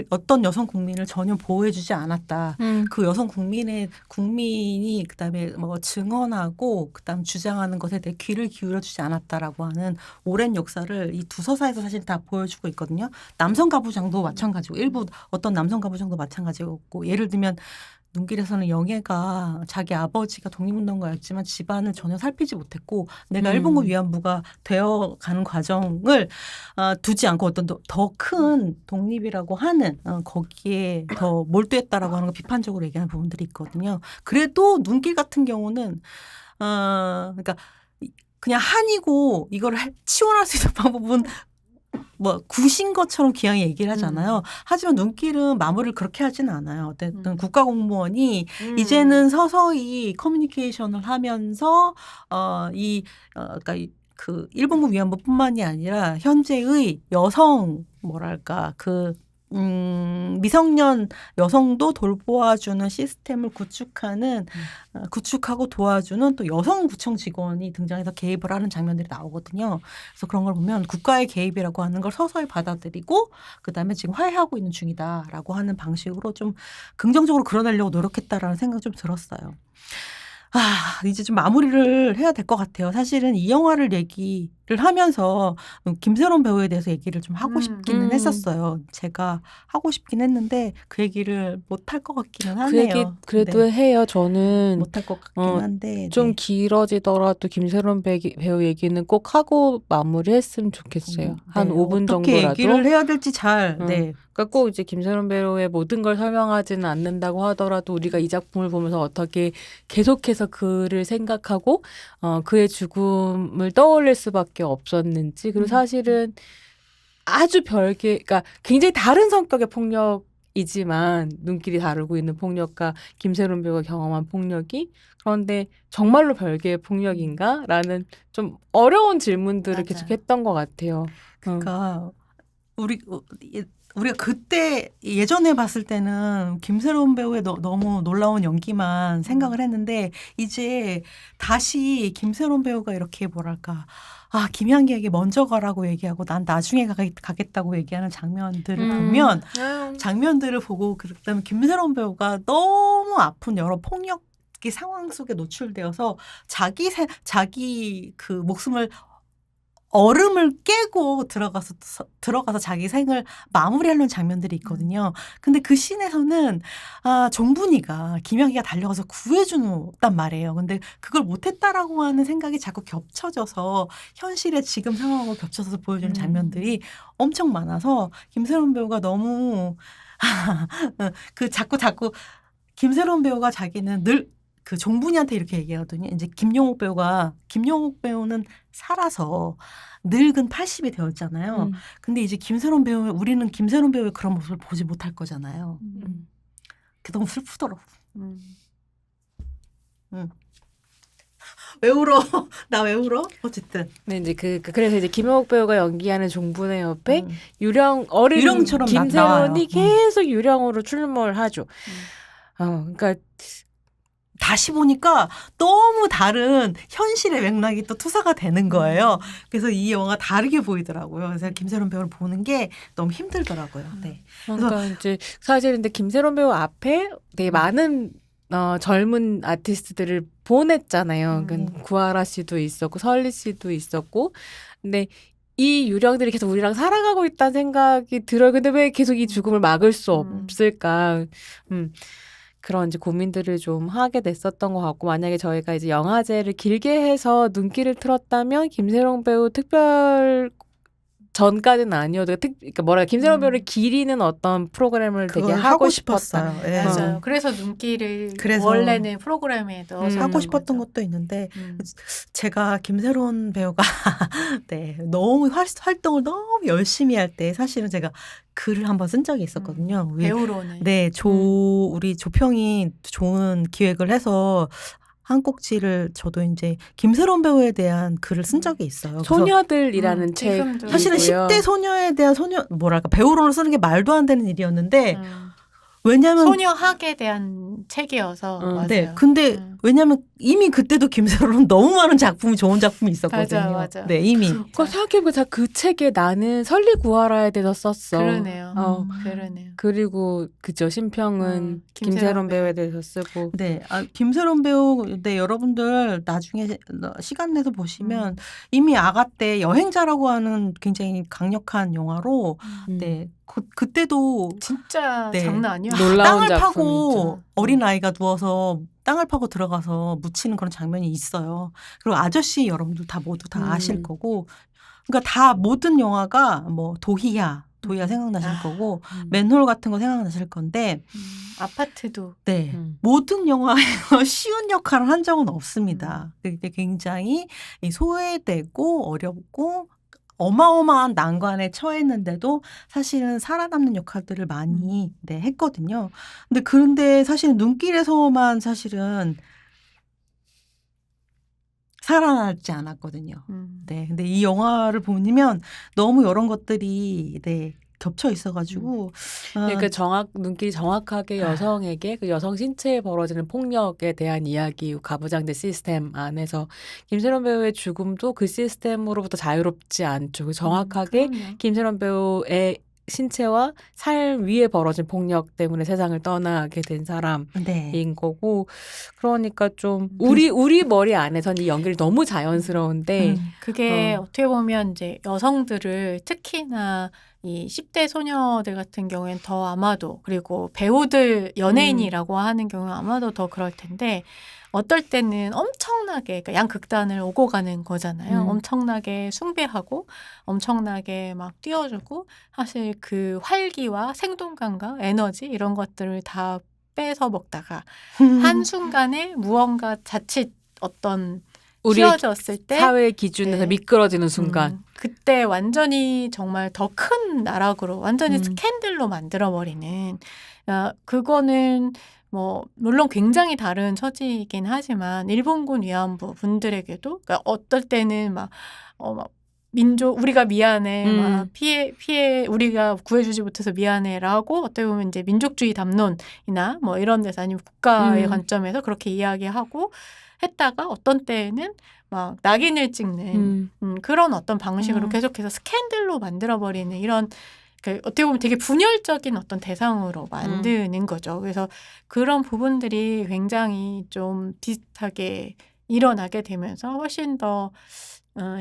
어떤 여성 국민을 전혀 보호해주지 않았다. 그 여성 국민이 그다음에 뭐 증언하고 그다음 주장하는 것에 대해 귀를 기울여주지 않았다라고 하는 오랜 역사를 이 두 서사에서 사실 다 보여주고 있거든요. 남성 가부장도 마찬가지고 일부 어떤 남성 가부장도 마찬가지였고 예를 들면 눈길에서는 영애가 자기 아버지가 독립운동가였지만 집안을 전혀 살피지 못했고 내가 일본군 위안부가 되어가는 과정을 두지 않고 어떤 더 큰 독립이라고 하는 거기에 더 몰두했다라고 하는 걸 비판적으로 얘기하는 부분들이 있거든요. 그래도 눈길 같은 경우는 그러니까 그냥 한이고 이걸 치워낼 수 있는 방법은 뭐 굿인 것처럼 귀향이 얘기를 하잖아요. 하지만 눈길은 마무리를 그렇게 하지는 않아요. 어쨌든 국가공무원이 이제는 서서히 커뮤니케이션을 하면서 그러니까 그 일본군 위안부뿐만이 아니라 현재의 여성 뭐랄까 미성년 여성도 돌보아주는 시스템을 구축하고 도와주는 또 여성 구청 직원이 등장해서 개입을 하는 장면들이 나오거든요. 그래서 그런 걸 보면 국가의 개입이라고 하는 걸 서서히 받아들이고 그다음에 지금 화해하고 있는 중이다라고 하는 방식으로 좀 긍정적으로 그려내려고 노력했다라는 생각이 좀 들었어요. 이제 좀 마무리를 해야 될 것 같아요. 사실은 이 영화를 하면서 김새론 배우에 대해서 얘기를 좀 하고 음. 싶기는 했었어요. 제가 하고 싶긴 했는데 그 얘기를 못할 것 같기는 그 하네요. 얘기 그래도 네. 해요. 저는 못할 것 같긴 어, 한데 좀 네. 길어지더라도 김새론 배우 얘기는 꼭 하고 마무리했으면 좋겠어요. 한 네, 5분 어떻게 정도라도. 얘기를 해야 될지 잘 응. 네. 그러니까 꼭 이제 김새론 배우의 모든 걸 설명하지는 않는다고 하더라도 우리가 이 작품을 보면서 어떻게 계속해서 그를 생각하고 그의 죽음을 떠올릴 수밖에 없었는지 그리고 사실은 아주 별개 그러니까 굉장히 다른 성격의 폭력이지만 눈길이 다르고 있는 폭력과 김새론 배우가 경험한 폭력이 그런데 정말로 별개의 폭력인가라는 좀 어려운 질문들을 맞아요. 계속 했던 것 같아요. 그러니까 우리가 그때 예전에 봤을 때는 김새로운 배우의 너무 놀라운 연기만 생각을 했는데 이제 다시 김새로운 배우가 이렇게 뭐랄까 김향기에게 먼저 가라고 얘기하고 난 나중에 가겠다고 얘기하는 장면들을 보면 장면들을 보고 그다음에 김새로운 배우가 너무 아픈 여러 폭력 상황 속에 노출되어서 자기 그 목숨을 얼음을 깨고 들어가서 자기 생을 마무리하는 장면들이 있거든요. 근데 그 씬에서는 종분이가 김영희가 달려가서 구해준단 말이에요. 근데 그걸 못했다라고 하는 생각이 자꾸 겹쳐져서 현실의 지금 상황하고 겹쳐서 보여주는 장면들이 엄청 많아서 김새로운 배우가 너무 자꾸 김새로운 배우가 자기는 늘 그 종분이한테 이렇게 얘기하거든요. 이제 김용옥 배우는 살아서 늙은 80이 되었잖아요. 근데 이제 우리는 김새로운 배우의 그런 모습을 보지 못할 거잖아요. 그게 너무 슬프더라고. 왜 울어? 나 왜 울어? 어쨌든. 네, 이제 그래서 이제 김용옥 배우가 연기하는 종분의 옆에 어린 유령처럼 나와요. 김새론이 계속 유령으로 출몰하죠. 그러니까 다시 보니까 너무 다른 현실의 맥락이 또 투사가 되는 거예요. 그래서 이 영화 다르게 보이더라고요. 그래서 김새론 배우를 보는 게 너무 힘들더라고요. 네. 그러니까 이제 사실 근데 김새론 배우 앞에 되게 많은 젊은 아티스트들을 보냈잖아요. 그러니까 구하라 씨도 있었고 설리 씨도 있었고, 근데 이 유령들이 계속 우리랑 살아가고 있다는 생각이 들어요. 근데 왜 계속 이 죽음을 막을 수 없을까? 그런 이제 고민들을 좀 하게 됐었던 것 같고, 만약에 저희가 이제 영화제를 길게 해서 눈길을 틀었다면 김새론 배우 특별 전까지는 아니어도 그러니까 김새론 배우를 기리는 어떤 프로그램을 되게 하고 싶었어요. 예. 맞아요. 그래서 눈길을 그래서 원래는 프로그램에 넣어서 하고 싶었던 것도 있는데 음. 제가 김새로운 배우가 네, 너무 활동을 너무 열심히 할 때 사실은 제가 글을 한번 쓴 적이 있었거든요. 배우로는. 네, 우리 조평이 좋은 기획을 해서 한 꼭지를 저도 이제 김새로운 배우에 대한 글을 쓴 적이 있어요. 그래서 소녀들이라는 책. 지금도. 사실은 10대 소녀에 대한 배우론을 쓰는 게 말도 안 되는 일이었는데 왜냐면 소녀학에 대한 책이어서 맞아요. 네, 근데 왜냐면 이미 그때도 김새로는 너무 많은 좋은 작품이 있었거든요. 맞아. 네, 이미. 그거 생각해보자. 그 책에 나는 설리 구하라에 대해서 썼어. 그러네요. 그러네요. 그리고 그죠, 심평은 김새론 배우에 대해서 쓰고. 네, 김새론 배우, 네, 여러분들 나중에 시간 내서 보시면 이미 아가 때 여행자라고 하는 굉장히 강력한 영화로 네, 그때도 진짜 네, 장난 아니야. 놀라운 땅을 파고 작품이죠. 어린 아이가 누워서 땅을 파고 들어가서 묻히는 그런 장면이 있어요. 그리고 아저씨 여러분들 모두 다 아실 거고, 그러니까 다 모든 영화가 뭐 도희야 생각나실 거고, 맨홀 같은 거 생각나실 건데, 아파트도. 네, 모든 영화에서 쉬운 역할을 한 적은 없습니다. 그게 굉장히 소외되고 어렵고 어마어마한 난관에 처했는데도 사실은 살아남는 역할들을 많이 했거든요. 그런데 사실 눈길에서만 사실은 살아남지 않았거든요. 네, 근데 이 영화를 보면 너무 이런 것들이 겹쳐 있어가지고 그러니까 눈길이 정확하게 여성에게 그 여성 신체에 벌어지는 폭력에 대한 이야기, 가부장제 시스템 안에서 김새론 배우의 죽음도 그 시스템으로부터 자유롭지 않죠. 정확하게 김새론 배우의 신체와 삶 위에 벌어진 폭력 때문에 세상을 떠나게 된 사람인 네. 거고 그러니까 좀 우리 머리 안에서는 이 연기를 너무 자연스러운데 그게 어떻게 보면 이제 여성들을 특히나 이 10대 소녀들 같은 경우엔 더 아마도 그리고 배우들 연예인이라고 하는 경우는 아마도 더 그럴 텐데 어떨 때는 엄청나게 그러니까 양극단을 오고 가는 거잖아요. 엄청나게 숭배하고 엄청나게 막 띄워주고 사실 그 활기와 생동감과 에너지 이런 것들을 다 뺏어 먹다가 한순간에 무언가 자칫 어떤 우리 휘어졌을 때 사회 기준에서 네. 미끄러지는 순간 그때 완전히 정말 더 큰 나락으로 완전히 음. 스캔들로 만들어버리는 그거는 뭐 물론 굉장히 다른 처지이긴 하지만 일본군 위안부 분들에게도 그러니까 어떨 때는 막 민족 우리가 미안해 막 피해 우리가 구해주지 못해서 미안해라고 어떻게 보면 이제 민족주의 담론이나 뭐 이런 데서 아니면 국가의 관점에서 그렇게 이야기하고 했다가 어떤 때에는 막 낙인을 찍는 그런 어떤 방식으로 계속해서 스캔들로 만들어버리는 이런 어떻게 보면 되게 분열적인 어떤 대상으로 만드는 거죠. 그래서 그런 부분들이 굉장히 좀 비슷하게 일어나게 되면서 훨씬 더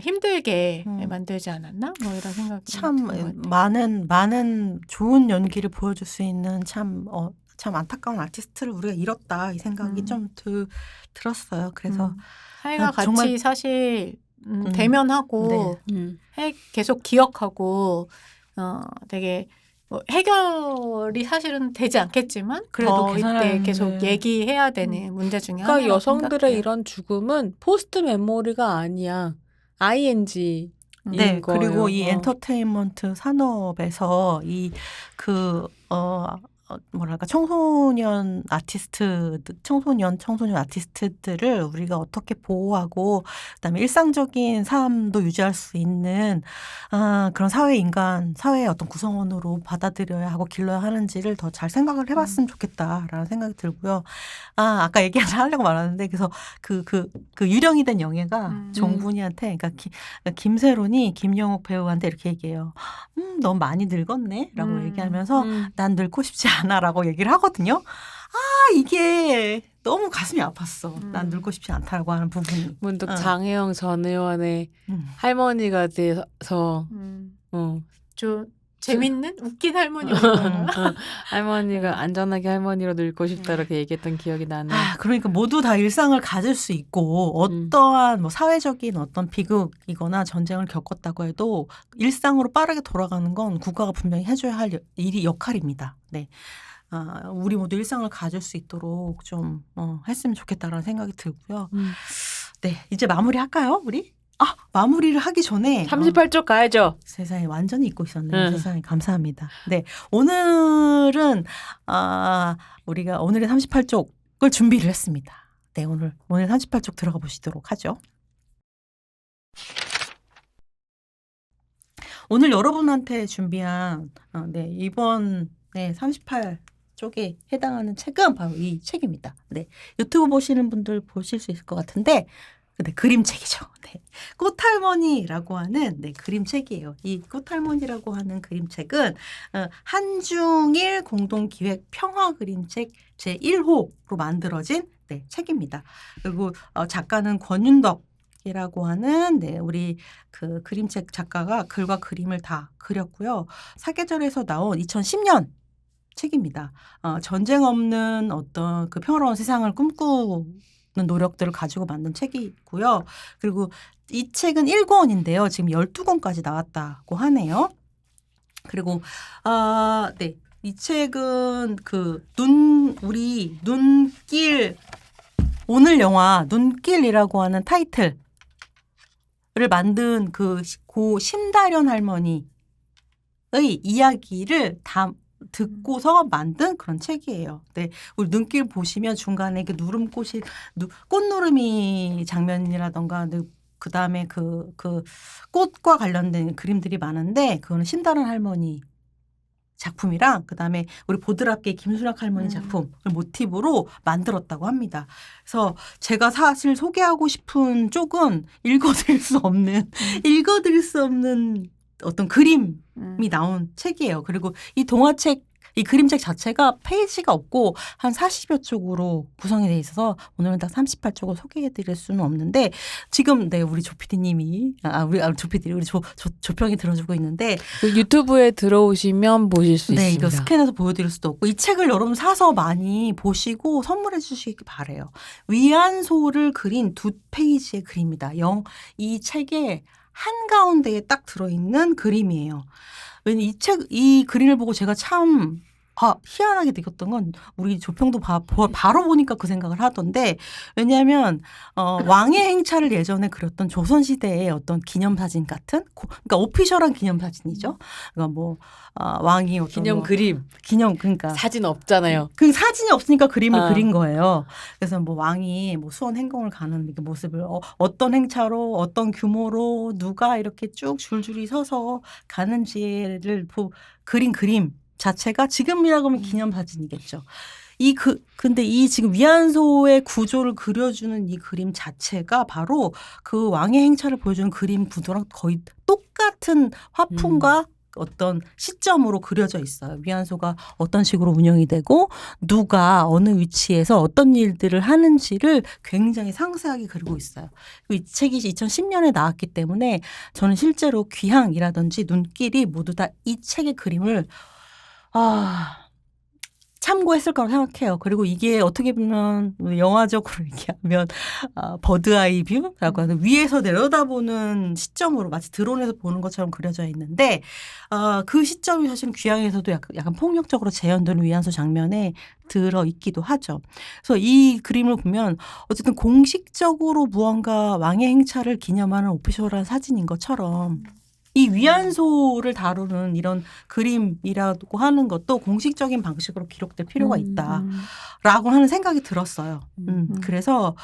힘들게 만들지 않았나? 뭐 이런 생각이 참 드는 것 같아요. 많은 좋은 연기를 보여줄 수 있는 참 안타까운 아티스트를 우리가 잃었다 이 생각이 좀 들었어요. 그래서 사회가 같이 정말 사실 대면하고 계속 기억하고 되게 뭐 해결이 사실은 되지 않겠지만 그래도 이때 계속 얘기해야 되는 문제 중에 하나라고 그러니까 여성들의 생각해요. 이런 죽음은 포스트 메모리가 아니야. ING. 네, 거예요. 그리고 이 엔터테인먼트 산업에서 뭐랄까 청소년 아티스트들을 우리가 어떻게 보호하고 그다음에 일상적인 삶도 유지할 수 있는 그런 사회의 어떤 구성원으로 받아들여야 하고 길러야 하는지를 더 잘 생각을 해봤으면 좋겠다라는 생각이 들고요. 아까 하려고 말하는데 그래서 그 유령이 된 영예가 종분이한테 그러니까 김세론이 김영옥 배우한테 이렇게 얘기해요. 넌 많이 늙었네라고 얘기하면서 난 늙고 싶지 않아라고 얘기를 하거든요. 이게 너무 가슴이 아팠어. 난 늙고 싶지 않다라고 하는 부분이. 문득 장혜영 전 의원의 할머니가 돼서 좀 재밌는 웃긴 할머니가 할머니가 안전하게 할머니로 늙고 싶다 이렇게 얘기했던 기억이 나네요. 그러니까 모두 다 일상을 가질 수 있고 어떠한 뭐 사회적인 어떤 비극이거나 전쟁을 겪었다고 해도 일상으로 빠르게 돌아가는 건 국가가 분명히 해줘야 할 역할입니다. 네. 우리 모두 일상을 가질 수 있도록 좀 했으면 좋겠다라는 생각이 들고요. 네, 이제 마무리할까요, 우리? 마무리를 하기 전에 38쪽 가야죠. 세상에 완전히 잊고 있었네요. 세상에 감사합니다. 네, 오늘은 우리가 오늘의 38쪽을 준비를 했습니다. 네, 오늘 38쪽 들어가 보시도록 하죠. 오늘 여러분한테 준비한 이번 38쪽에 해당하는 책은 바로 이 책입니다. 네, 유튜브 보시는 분들 보실 수 있을 것 같은데 그림책이죠. 네. 꽃할머니라고 하는 그림책이에요. 이 꽃할머니라고 하는 그림책은 한중일 공동기획 평화그림책 제1호로 만들어진 책입니다. 그리고 작가는 권윤덕이라고 하는 우리 그 그림책 작가가 글과 그림을 다 그렸고요. 사계절에서 나온 2010년 책입니다. 전쟁 없는 어떤 그 평화로운 세상을 꿈꾸는 노력들을 가지고 만든 책이고요. 그리고 이 책은 1권인데요. 지금 12권까지 나왔다고 하네요. 그리고 이 책은 우리 눈길 오늘 영화 눈길이라고 하는 타이틀을 만든 고 신다련 할머니의 이야기를 듣고서 만든 그런 책이에요. 네, 우리 눈길 보시면 중간에 꽃누름이 장면이라던가 그 다음에 그 꽃과 관련된 그림들이 많은데 그거는 신다른 할머니 작품이랑 그 다음에 우리 보드랍게 김순학 할머니 작품을 모티브로 만들었다고 합니다. 그래서 제가 사실 소개하고 싶은 쪽은 읽어드릴 수 없는 어떤 그림이 음. 나온 책이에요. 그리고 이 동화책 이 그림책 자체가 페이지가 없고 한 40여 쪽으로 구성이 돼 있어서 오늘은 딱 38쪽을 소개해 드릴 수는 없는데 지금 네 우리 조 PD님이 조 PD 우리 조평이 들어주고 있는데 그 유튜브에 들어오시면 보실 수 네, 있습니다. 이거 스캔해서 보여드릴 수도 없고 이 책을 여러분 사서 많이 보시고 선물해 주시기 바래요. 위안소를 그린 2페이지의 글입니다. 이 책의 한가운데에 딱 들어있는 그림이에요. 왜냐면 이 그림을 보고 제가 참 희한하게 느꼈던 건 우리 조평도 바로 보니까 그 생각을 하던데 왜냐하면 왕의 행차를 예전에 그렸던 조선시대의 어떤 기념사진 같은 그러니까 오피셜한 기념사진이죠. 그러니까 뭐 왕이 어떤 기념 그림. 그러니까 사진 없잖아요. 그 사진이 없으니까 그림을 그린 거예요. 그래서 뭐 왕이 뭐 수원 행궁을 가는 이렇게 모습을 어떤 행차로 어떤 규모로 누가 이렇게 쭉 줄줄이 서서 가는지를 그린 그림 자체가 지금이라고 하면 기념사진이겠죠. 근데 이 지금 위안소의 구조를 그려주는 이 그림 자체가 바로 그 왕의 행차를 보여주는 그림 구도랑 거의 똑같은 화풍과 어떤 시점으로 그려져 있어요. 위안소가 어떤 식으로 운영이 되고 누가 어느 위치에서 어떤 일들을 하는지를 굉장히 상세하게 그리고 있어요. 이 책이 2010년에 나왔기 때문에 저는 실제로 귀향이라든지 눈길이 모두 다 이 책의 그림을 참고했을 거라고 생각해요. 그리고 이게 어떻게 보면 영화적으로 얘기하면 버드아이 뷰라고 하는 위에서 내려다보는 시점으로 마치 드론에서 보는 것처럼 그려져 있는데 그 시점이 사실은 귀향에서도 약간 폭력적으로 재현되는 위안소 장면에 들어있기도 하죠. 그래서 이 그림을 보면 어쨌든 공식적으로 무언가 왕의 행차를 기념하는 오피셜한 사진인 것처럼 이 위안소를 다루는 이런 그림이라고 하는 것도 공식적인 방식으로 기록될 필요가 있다라고 하는 생각이 들었어요. 그래서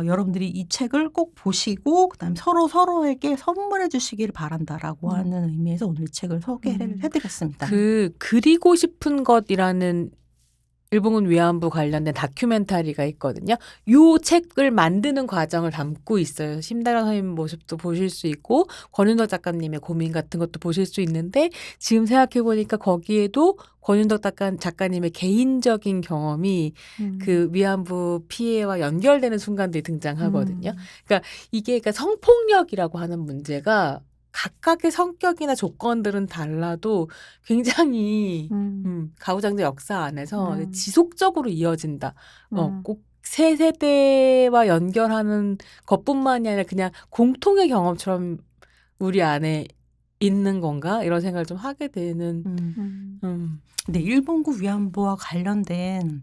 여러분들이 이 책을 꼭 보시고 그다음에 서로에게 선물해 주시기를 바란다라고 하는 의미에서 오늘 이 책을 소개를 해드렸습니다. 그리고 싶은 것이라는 일본군 위안부 관련된 다큐멘터리가 있거든요. 요 책을 만드는 과정을 담고 있어요. 심다령 선생님 모습도 보실 수 있고 권윤덕 작가님의 고민 같은 것도 보실 수 있는데 지금 생각해보니까 거기에도 권윤덕 작가님의 개인적인 경험이 그 위안부 피해와 연결되는 순간들이 등장하거든요. 그러니까 이게 성폭력이라고 하는 문제가 각각의 성격이나 조건들은 달라도 굉장히 가부장제 역사 안에서 지속적으로 이어진다. 꼭 세 세대와 연결하는 것뿐만이 아니라 그냥 공통의 경험처럼 우리 안에 있는 건가? 이런 생각을 좀 하게 되는. 근데 일본군 위안부와 관련된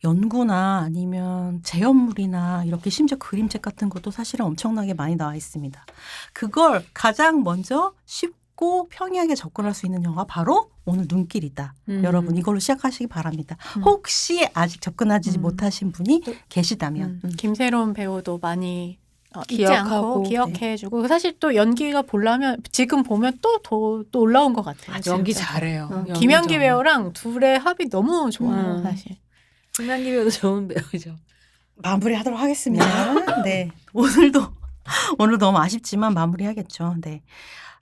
연구나 아니면 재현물이나 이렇게 심지어 그림책 같은 것도 사실은 엄청나게 많이 나와 있습니다. 그걸 가장 먼저 쉽고 평이하게 접근할 수 있는 영화 바로 오늘 눈길이다. 여러분 이걸로 시작하시기 바랍니다. 혹시 아직 접근하지 못하신 분이 계시다면. 김세론 배우도 많이 잊지 기억하고, 않고 기억해주고 사실 또 연기가 지금 보면 또 올라온 것 같아요. 연기 진짜. 잘해요. 김연기 배우랑 둘의 합이 너무 좋아요. 사실. 김연기 배우도 좋은 배우죠. 마무리하도록 하겠습니다. 네. 오늘도 너무 아쉽지만 마무리하겠죠. 네.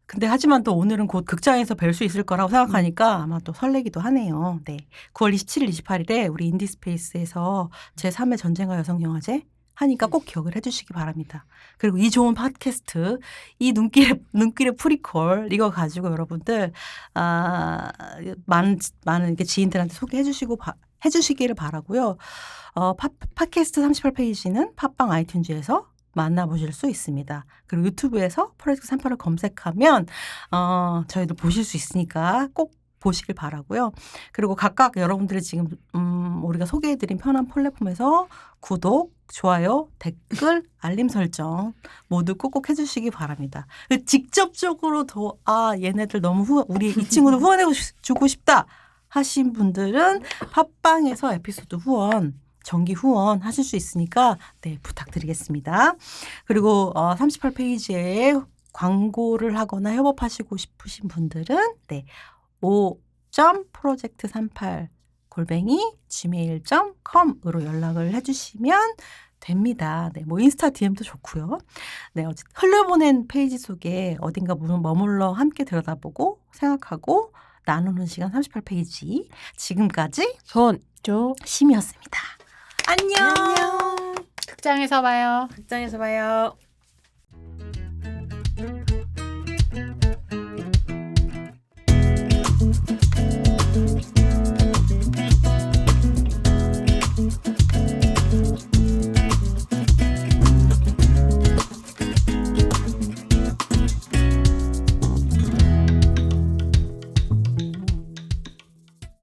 근데 하지만 또 오늘은 곧 극장에서 뵐 수 있을 거라고 생각하니까 아마 또 설레기도 하네요. 네. 9월 27일, 28일에 우리 인디스페이스에서 제3회 전쟁과 여성영화제 하니까 꼭 기억을 해주시기 바랍니다. 그리고 이 좋은 팟캐스트, 이 눈길의 프리퀄 이거 가지고 여러분들 많은 이렇게 지인들한테 해주시기를 바라고요. 팟캐스트 38페이지는 팟빵 아이튠즈에서 만나보실 수 있습니다. 그리고 유튜브에서 프로젝트 38을 검색하면 저희도 보실 수 있으니까 꼭 보시길 바라고요. 그리고 각각 여러분들이 지금 우리가 소개해드린 편한 플랫폼에서 구독, 좋아요, 댓글, 알림 설정 모두 꼭꼭 해주시기 바랍니다. 직접적으로 얘네들 너무 우리 이 친구들 후원해주고 싶다 하신 분들은 팟빵에서 에피소드 후원, 정기 후원 하실 수 있으니까 네 부탁드리겠습니다. 그리고 38페이지에 광고를 하거나 협업하시고 싶으신 분들은 네. project38 gmail.com으로 연락을 해주시면 됩니다. 네, 뭐 인스타 DM도 좋고요. 네, 흘려보낸 페이지 속에 어딘가 머물러 함께 들여다보고 생각하고 나누는 시간 38페이지. 지금까지 심이었습니다. 안녕. 극장에서 봐요. 극장에서 봐요.